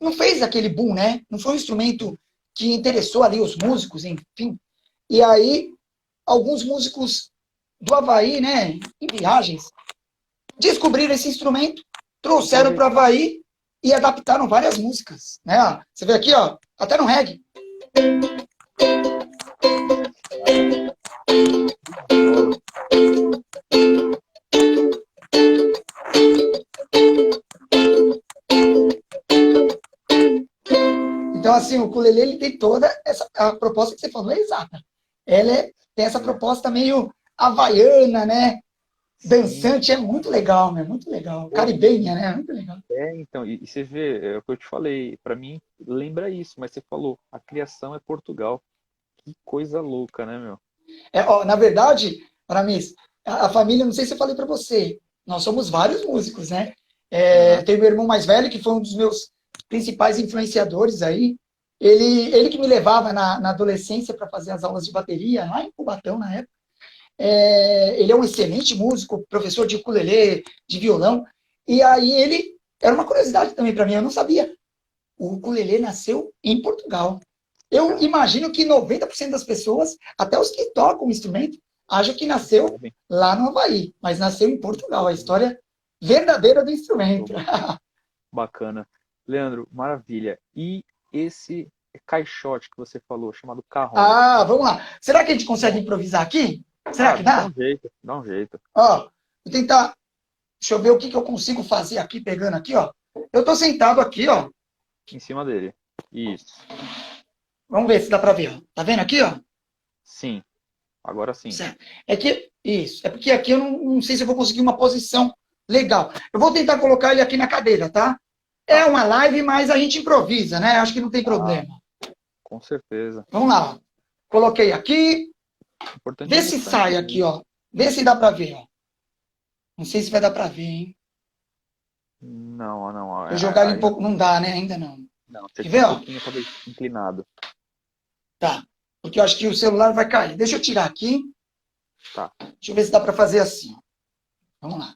não fez aquele boom, né? Não foi um instrumento que interessou ali os músicos, enfim. E aí, alguns músicos do Havaí, né, em viagens, descobriram esse instrumento, trouxeram para o Aproveitar. Havaí e adaptaram várias músicas. Né? Você vê aqui, ó, até no reggae. Cara, que bola. Então, assim, o ukulele ele tem toda essa a proposta que você falou, é exata. Ela tem essa É, proposta meio havaiana, né? sim. Dançante, é muito legal, né? Muito legal. Pô, Caribenha, né? Muito legal. então, e você vê, é o que eu te falei, pra mim lembra isso, mas você falou, a criação é Portugal. Que coisa louca, né, meu? Ó, na verdade, Aramis, a família, não sei se eu falei para você, nós somos vários músicos, né? Aham. Tem meu irmão mais velho, que foi um dos meus principais influenciadores aí. Ele que me levava na adolescência para fazer as aulas de bateria, lá em Cubatão, na época. Ele é um excelente músico, professor de ukulele, de violão. E aí ele, era uma curiosidade também para mim, eu não sabia. O ukulele nasceu em Portugal. Eu Cara, imagino que 90% das pessoas, até os que tocam o instrumento, acham que não nasceu sabem. lá no Havaí, mas nasceu em Não Portugal, a sabem. história verdadeira do instrumento. Bacana. Leandro, maravilha. E esse caixote que você falou, chamado carrom? Ah, vamos lá. Será que a gente consegue Bom, improvisar aqui? Será ah, que dá dá? um jeito, dá um jeito. Ó, vou tentar. Deixa eu ver o que eu consigo fazer aqui, pegando aqui, ó. Eu estou sentado aqui, ó. Em cima dele. Isso. Vamos ver se dá para ver, ó. Tá vendo aqui, ó? Sim, agora sim. Certo. É que, isso. É porque aqui eu não sei se eu vou conseguir uma posição legal. Eu vou tentar colocar ele aqui na cadeira, tá? É Tá. uma live, mas a gente improvisa, né? Acho que não tem Ah, problema. com certeza. Vamos lá, ó. Coloquei aqui. O importante é Vê se mostrar sai aqui, interesse. ó. Vê se dá para ver, ó. Não sei se vai dar para ver, hein? Não, não. Eu jogar ele um Ainda pouco. Não dá, né? Ainda não. não. Você Quer tá um ver, ó? pouquinho talvez inclinado. Tá. Porque eu acho que o celular vai cair. Deixa eu tirar aqui. Tá. Deixa eu ver se dá para fazer assim. Vamos lá.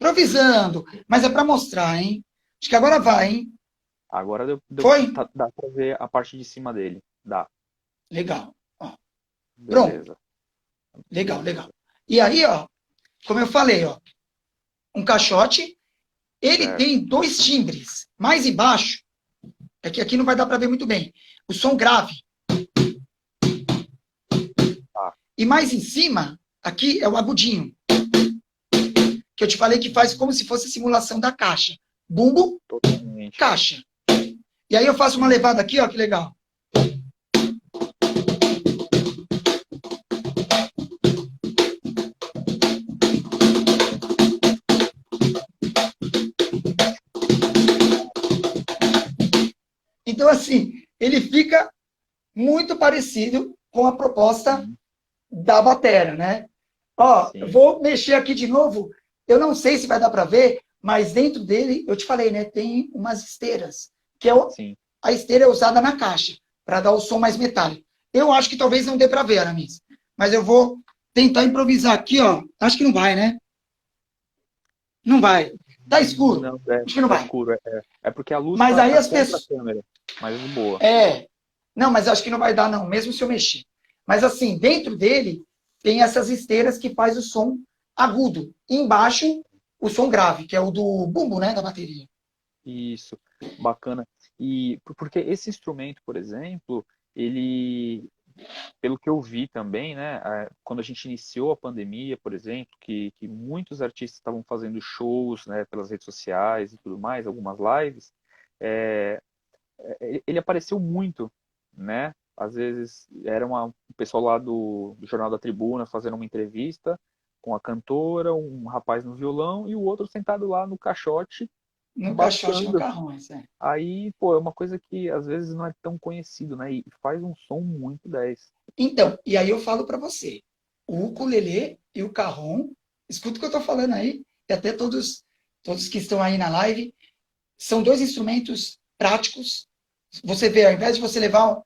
Improvisando, mas é para mostrar, hein? Acho que agora vai, hein? Agora Foi? dá pra ver a parte de cima dele. Dá. Legal. Ó, pronto. Beleza. Legal, legal. Beleza. E aí, ó, como eu falei, ó, um caixote, ele Certo. tem dois timbres. Mais embaixo, é que aqui não vai dar para ver muito bem, o som grave. Tá. E mais em cima, aqui é o agudinho, que eu te falei que faz como se fosse simulação da caixa. Bumbo, Totalmente. caixa. E aí eu faço uma Sim. levada aqui, ó, que legal. Então, assim, ele fica muito parecido com a proposta Sim. da bateria, né? Ó, eu Sim. vou mexer aqui de novo. Eu não sei se vai dar para ver, mas dentro dele, eu te falei, né? Tem umas esteiras, que é Sim. a esteira é usada na caixa, para dar o som mais metálico. Eu acho que talvez não dê para ver, Aramis. Mas eu vou tentar improvisar aqui, ó. Acho que não vai, né? Não vai. Tá escuro. Não, Acho que não tá vai. escuro. É porque a luz Mas tá, aí tá as contra a pessoas. câmera. Mas de boa. É. Não, mas acho que não vai dar, não, mesmo se eu mexer. Mas assim, dentro dele tem essas esteiras que faz o som agudo. E embaixo, o som grave, que é o do bumbo, né, da bateria. Isso. Bacana. E porque esse instrumento, por exemplo, ele, pelo que eu vi também, né, quando a gente iniciou a pandemia, por exemplo, que muitos artistas estavam fazendo shows, né, pelas redes sociais e tudo mais, algumas lives, é, ele apareceu muito, né? Às vezes era um pessoal lá do Jornal da Tribuna fazendo uma entrevista com a cantora, um rapaz no violão e o outro sentado lá no caixote No caixote, no embaçando. carrões, é. Aí, pô, é uma coisa que às vezes não é tão conhecido, né? E faz um som muito 10. Então, e aí eu falo para você, o ukulele e o carrom, escuta o que eu estou falando aí, e até todos que estão aí na live, são dois instrumentos práticos. Você vê, ao invés de você levar,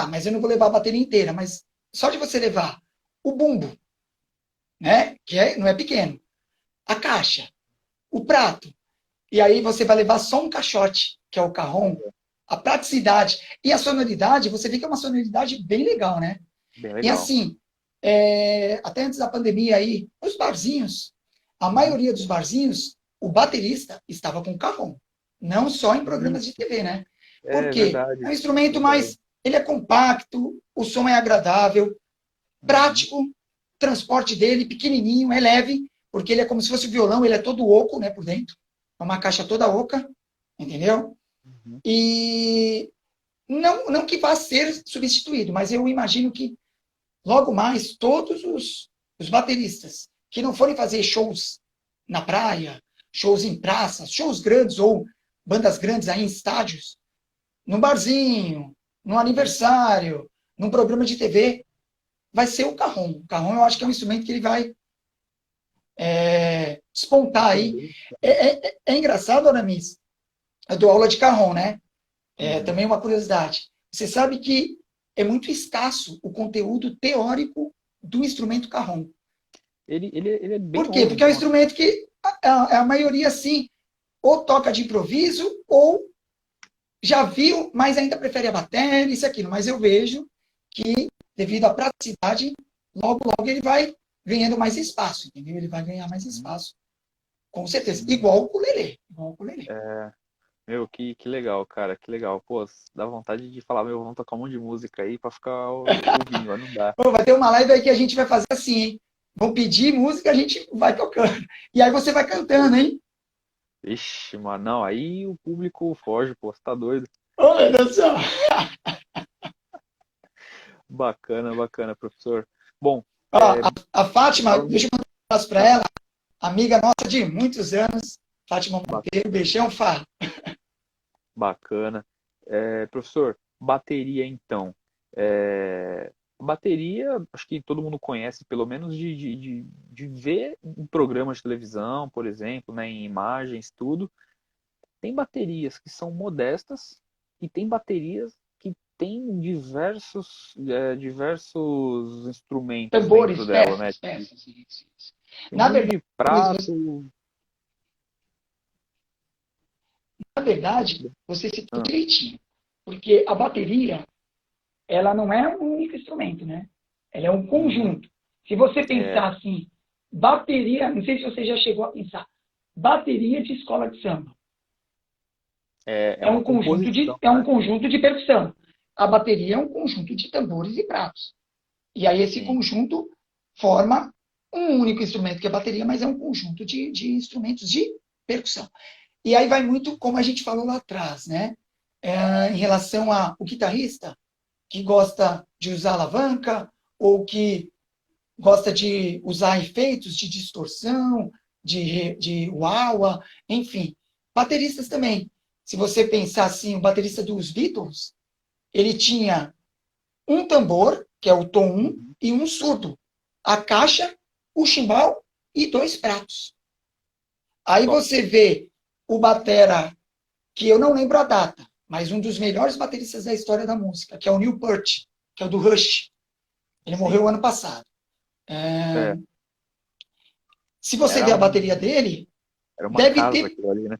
mas eu não vou levar a bateria inteira, mas só de você levar o bumbo, né, não é pequeno, a caixa, o prato, e aí você vai levar só um caixote, que é o carrom, a praticidade e a sonoridade, você vê que é uma sonoridade bem legal, né? Bem E legal. assim, até antes da pandemia aí, os barzinhos, a Uhum. maioria dos barzinhos, o baterista estava com carrom. Não só em programas de Isso. TV, né? Por É quê? verdade. É um instrumento Verdade. mais. Ele é compacto, o som é agradável, Uhum. prático, o transporte dele pequenininho, é leve, porque ele é como se fosse o violão, ele é todo oco, né, por dentro. É uma caixa toda oca, entendeu? Uhum. E não que vá ser substituído, mas eu imagino que logo mais, todos os bateristas que não forem fazer shows na praia, shows em praças, shows grandes ou bandas grandes aí em estádios, num barzinho, num Uhum. aniversário, num programa de TV, vai ser o carrom. O carrom eu acho que é um instrumento que ele vai despontar aí. Entender. É engraçado, Aramis, eu dou aula de carrom, né? Uhum. Também uma curiosidade. Você sabe que é muito escasso o conteúdo teórico do instrumento carrom. Ele é bem Por quê? novo, Porque é um então, né? instrumento que a maioria, assim, ou toca de improviso, ou já viu, mas ainda prefere a bateria, isso e aquilo. Mas eu vejo que, devido à praticidade, logo, logo ele vai ganhando mais espaço, entendeu? Ele vai ganhar mais Sim, espaço, com certeza. sim. Igual o ukulele. Igual o ukulele. É, meu, que legal, cara, que legal. Pô, dá vontade de falar, meu, vamos tocar um monte de música aí pra ficar ouvindo, mas não dá. Pô, vai ter uma live aí que a gente vai fazer assim, hein? Vão pedir música, a gente vai tocando. E aí você vai cantando, hein? Ixi, mano, não, aí o público foge, pô, você tá doido. Ô, meu Deus do céu. Bacana, bacana, professor. Bom, Ó, a Fátima, falando. deixa eu mandar um abraço para Tá, ela, amiga nossa de muitos anos, Fátima ba- Monteiro, beijão, Fá. bacana. Professor, bateria então. Bateria, acho que todo mundo conhece, pelo menos de ver em programas de televisão, por exemplo, né, em imagens, tudo. Tem baterias que são modestas e tem baterias que têm diversos instrumentos Tambores, dentro dela, né? peças, peças. Isso. Tem um Na monte verdade, de Luiz, prato. Na verdade, você citou direitinho. Porque a bateria, ela não é um único instrumento, né? Ela é um conjunto. Se você pensar assim, bateria, não sei se você já chegou a pensar, bateria de escola de samba. É É uma um conjunto de, composição, é um né? conjunto de percussão. A bateria é um conjunto de tambores e pratos. E aí esse Sim. conjunto forma um único instrumento, que é a bateria, mas é um conjunto de instrumentos de percussão. E aí vai muito como a gente falou lá atrás, né? Em relação ao guitarrista que gosta de usar alavanca ou que gosta de usar efeitos de distorção, de wah-wah, enfim. Bateristas também. Se você pensar assim, o baterista dos Beatles, ele tinha um tambor, que é o tom 1, Uhum. e um surdo. A caixa, o chimbal e dois pratos. Aí Só. você vê o batera, que eu não lembro a data, mas um dos melhores bateristas da história da música, que é o Neil Peart, que é o do Rush. Ele Sim. morreu ano passado. É, É. se você Era vê a bateria dele, era uma deve casa ter aquilo ali, né?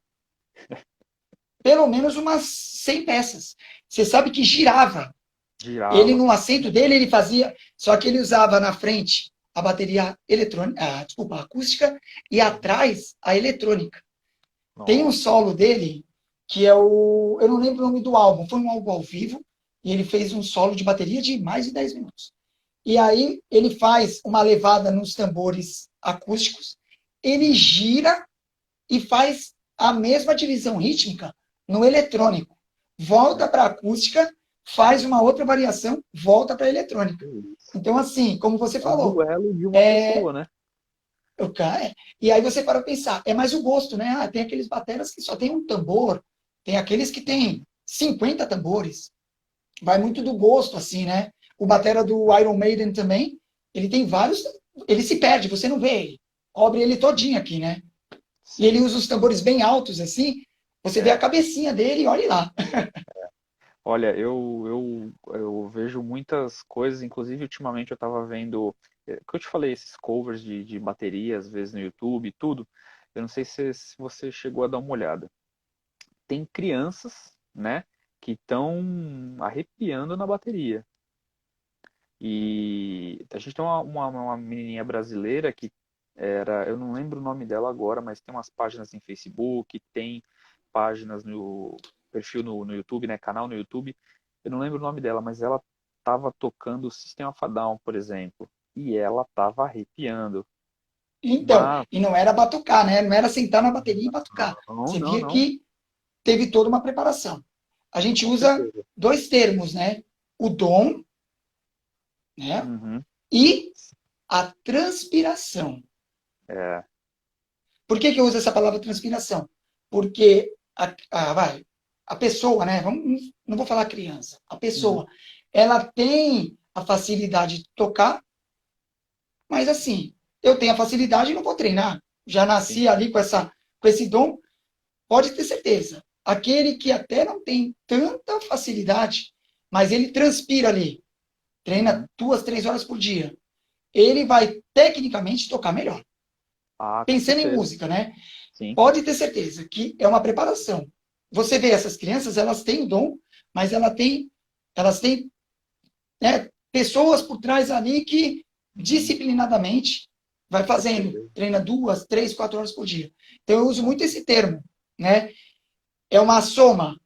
pelo menos umas 100 peças. Você sabe que girava. Ele, Girava. no assento dele, ele fazia. Só que ele usava na frente a bateria eletrônica, desculpa, a acústica, e atrás a eletrônica. Tem um Nossa. solo dele que é o. Eu não lembro o nome do álbum, foi um álbum ao vivo, e ele fez um solo de bateria de mais de 10 minutos. E aí ele faz uma levada nos tambores acústicos, ele gira e faz a mesma divisão rítmica no eletrônico. Volta para a acústica, faz uma outra variação, volta para a eletrônica. Isso. Então, assim, como você É um falou, duelo de uma é, pessoa, né? e aí você para pensar, é mais o gosto, né? Tem aqueles bateras que só tem um tambor, tem aqueles que tem 50 tambores. Vai muito do gosto, assim, né? O batera do Iron Maiden também, ele tem vários, ele se perde, você não vê ele. Cobre ele todinho aqui, né? E ele Sim. usa os tambores bem altos, assim, você vê a É. cabecinha dele e olhe lá. Olha, eu vejo muitas coisas, inclusive ultimamente eu estava vendo, que eu te falei, esses covers de bateria, às vezes no YouTube e tudo. Eu não sei se você chegou a dar uma olhada. Tem crianças, né, que estão arrepiando na bateria. E a gente tem uma menininha brasileira que eu não lembro o nome dela agora, mas tem umas páginas em Facebook, tem páginas no perfil no YouTube, né, canal no YouTube. Eu não lembro o nome dela, mas ela tava tocando o System of a Down, por exemplo, e ela tava arrepiando. Então, Mas e não era batucar, né? Não era sentar na bateria e batucar. não, Você não, via não, que teve toda uma preparação. A gente com usa certeza. dois termos, né? O dom, né? Uhum, E a transpiração. é, Por que eu uso essa palavra transpiração? Porque a pessoa, né? Não vou falar criança. A uhum, pessoa, ela tem a facilidade de tocar, mas assim, eu tenho a facilidade e não vou treinar. Já sim, nasci ali com esse dom, pode ter certeza. Aquele que até não tem tanta facilidade, mas ele transpira ali, treina uhum. 2, 3 horas por dia, ele vai tecnicamente tocar melhor. Ah, com Pensando em certeza, música, né? sim. Pode ter certeza que é uma preparação. Você vê essas crianças, elas têm o dom, mas elas têm, né, pessoas por trás ali que Uhum, disciplinadamente vai com fazendo, certeza. treina 2, 3, 4 horas por dia. Então eu uso muito esse termo, né? É uma soma,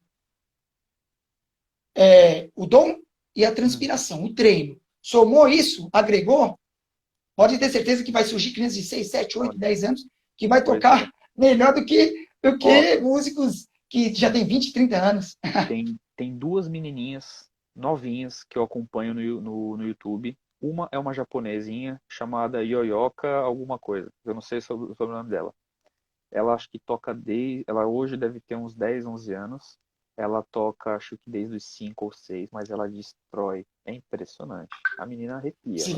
o dom e a Uhum. transpiração, o treino. Somou isso, agregou, pode ter certeza que vai surgir crianças de 6, 7, 8, Olha, 10 anos que vai pois é. tocar melhor do Ó, que músicos que já têm 20, 30 anos. tem duas menininhas novinhas que eu acompanho no YouTube. Uma é uma japonesinha chamada Yoyoka alguma coisa. Eu não sei sobre o nome dela. Ela acho que toca desde. Ela hoje deve ter uns 10, 11 anos. Ela toca, acho que desde os 5 ou 6, mas ela destrói. É impressionante. A menina arrepia. Se,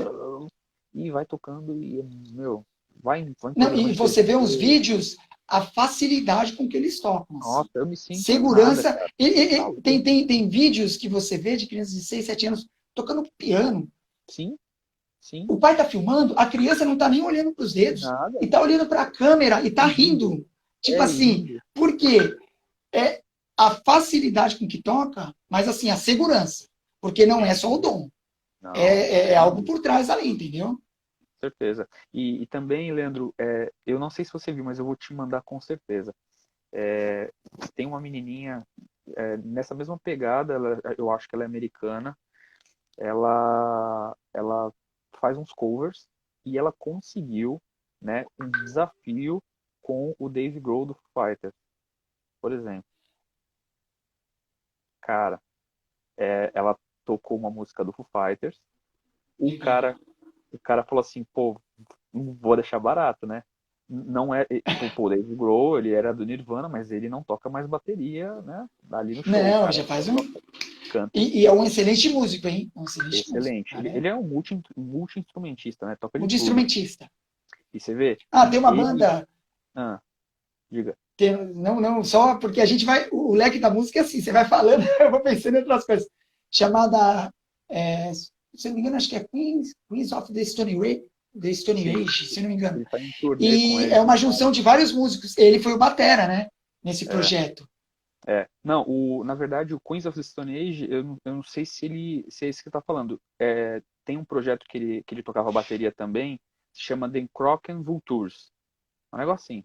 E vai tocando e, meu, vai em não, programa e de você vê os TV. vídeos, a facilidade com que eles tocam. Assim. Nossa, eu me sinto nada, Segurança. cara. Tá Tem, louco. tem vídeos que você vê de crianças de 6, 7 anos tocando piano. Sim, sim. O pai está filmando, a criança não está nem olhando para os dedos. E Nada. está olhando para a câmera e está E rindo. rindo. Tipo É, e assim, rindo. por quê? é a facilidade com que toca, mas assim, a segurança. Porque não é só o dom. Não, É sem algo dúvida, por trás ali, entendeu? com certeza. E também, Leandro, eu não sei se você viu, mas eu vou te mandar com certeza. É, tem uma menininha nessa mesma pegada, eu acho que ela é americana. Ela faz uns covers e ela conseguiu, né, um desafio com o Dave Grohl do Foo Fighters, por exemplo. Cara, ela tocou uma música do Foo Fighters. O Legal. cara, o cara falou assim, pô, não vou deixar barato, né? Não é, tipo, pô, o Dave Grohl, ele era do Nirvana, mas ele não toca mais bateria, né? Ali no show, o Não, cara já faz só um. toca, canta. E é um excelente músico, hein? Um excelente músico, Excelente. cara. Ele é um multi-instrumentista, né? Toca de tudo. Multi-instrumentista. E você vê, Ah, tem uma ele. banda. Ah, diga. Não, não, só porque a gente vai. O leque da música é assim, você vai falando, eu vou pensando em outras coisas. Chamada. Se eu não me engano, acho que é Queens of the Stone Sim, Age, se eu não me engano. ele tá em turnê com E é eles e uma tal. junção de vários músicos. Ele foi o batera, né? Nesse É, projeto. Não, na verdade, o Queens of the Stone Age, eu não sei se é esse que tá falando. Tem um projeto que ele tocava bateria também, se chama The Crockett Vultures. É um negócio assim.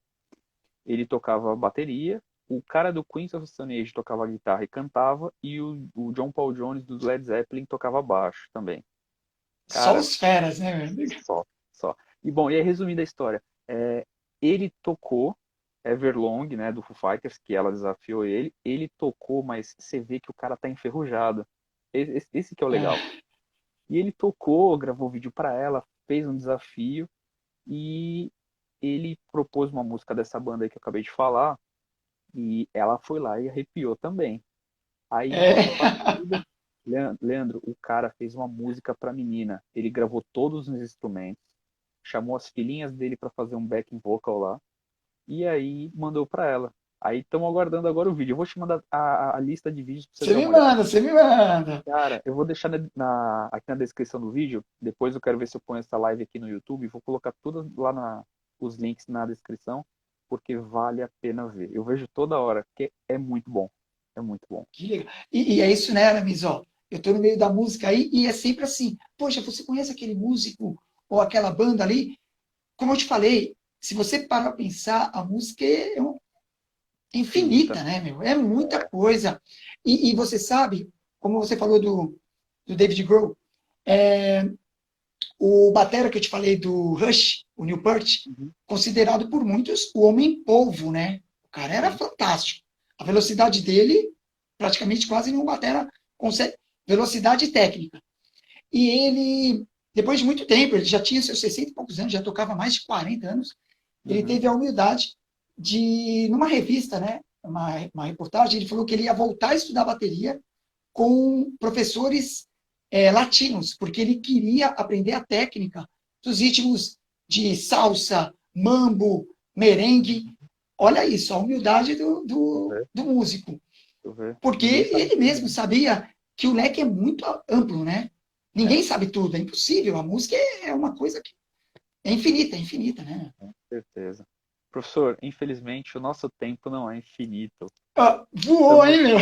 Ele tocava bateria, o cara do Queens of the Stone Age tocava guitarra e cantava, e o John Paul Jones do Led Zeppelin tocava baixo também. Só Cara, os feras, né, meu? só, só. E bom, e aí resumindo a história, ele tocou Everlong, né, do Foo Fighters, que ela desafiou ele tocou, mas você vê que o cara tá enferrujado. Esse que é o legal. É, E ele tocou, gravou vídeo pra ela, fez um desafio e ele propôs uma música dessa banda aí que eu acabei de falar e ela foi lá e arrepiou também. Aí, em é, contrapartida, Leandro, o cara fez uma música pra menina. Ele gravou todos os instrumentos, chamou as filhinhas dele pra fazer um backing vocal lá, e aí mandou pra ela. Aí estamos aguardando agora o vídeo. Eu vou te mandar a lista de vídeos pra você você dar me uma olhada. manda, você me manda. Cara, eu vou deixar aqui na descrição do vídeo. Depois eu quero ver se eu ponho essa live aqui no YouTube. Vou colocar tudo lá os links na descrição, porque vale a pena ver. Eu vejo toda hora, porque é muito bom. É muito bom. Que legal. E é isso, né, Aramis? Ó, eu estou no meio da música aí e é sempre assim. Poxa, você conhece aquele músico ou aquela banda ali? Como eu te falei, se você parar para pensar, a música é Infinita. infinita, né, meu? É muita É. coisa. E você sabe, como você falou do David Grohl, é, o batera que eu te falei do Rush, o Neil Peart, Uhum. considerado por muitos o homem-polvo, né? O cara era Sim. fantástico. A velocidade dele, praticamente quase nenhum batera consegue. Velocidade técnica. E ele, depois de muito tempo, ele já tinha seus 60 e poucos anos, já tocava mais de 40 anos, ele Uhum. teve a humildade de, numa revista, né, uma reportagem, ele falou que ele ia voltar a estudar bateria com professores latinos, porque ele queria aprender a técnica dos ritmos de salsa, mambo, merengue. Olha isso, a humildade Deixa eu ver, do músico. deixa eu ver. Porque Ninguém sabe ele tudo, mesmo né? sabia que o leque é muito amplo, né? É, Ninguém sabe tudo, é impossível. A música é uma coisa que é infinita, né? com certeza. Professor, infelizmente o nosso tempo não é infinito. Voou, Estamos hein, meu?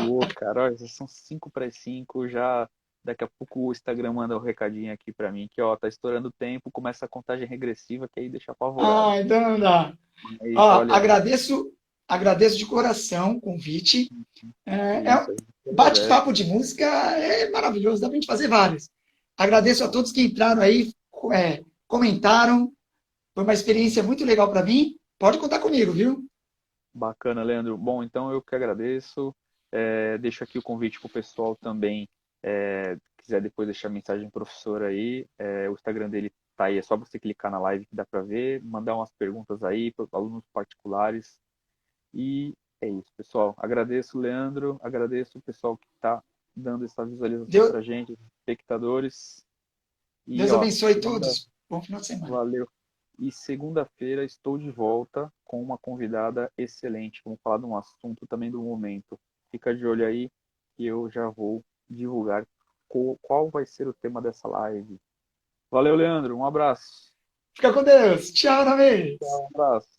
voou, cara. Olha, já são 5 para 5 já. Daqui a pouco o Instagram manda um recadinho aqui pra mim que, ó, tá estourando o tempo, começa a contagem regressiva, que aí deixa apavorado. Ah, então não dá. Mas, Ó, olha, agradeço de coração o convite. isso, a gente agradece. Bate-papo de música é maravilhoso, dá pra gente fazer vários. Agradeço a todos que entraram aí, comentaram. Foi uma experiência muito legal para mim. Pode contar comigo, viu? Bacana, Leandro. Bom, então eu que agradeço. Deixo aqui o convite para o pessoal também, quiser depois deixar mensagem pro professor aí. O Instagram dele tá aí, é só você clicar na live que dá para ver, mandar umas perguntas aí para alunos particulares. E é isso, pessoal. Agradeço, Leandro. Agradeço o pessoal que está dando essa visualização Deus, para gente, os espectadores. E, Deus ó, abençoe todos. Bom final de semana. valeu. E segunda-feira estou de volta com uma convidada excelente. Vamos falar de um assunto também do momento. Fica de olho aí que eu já vou divulgar qual vai ser o tema dessa live. Valeu, Leandro. Um abraço. Fica com Deus. Tchau, Naves. Um abraço.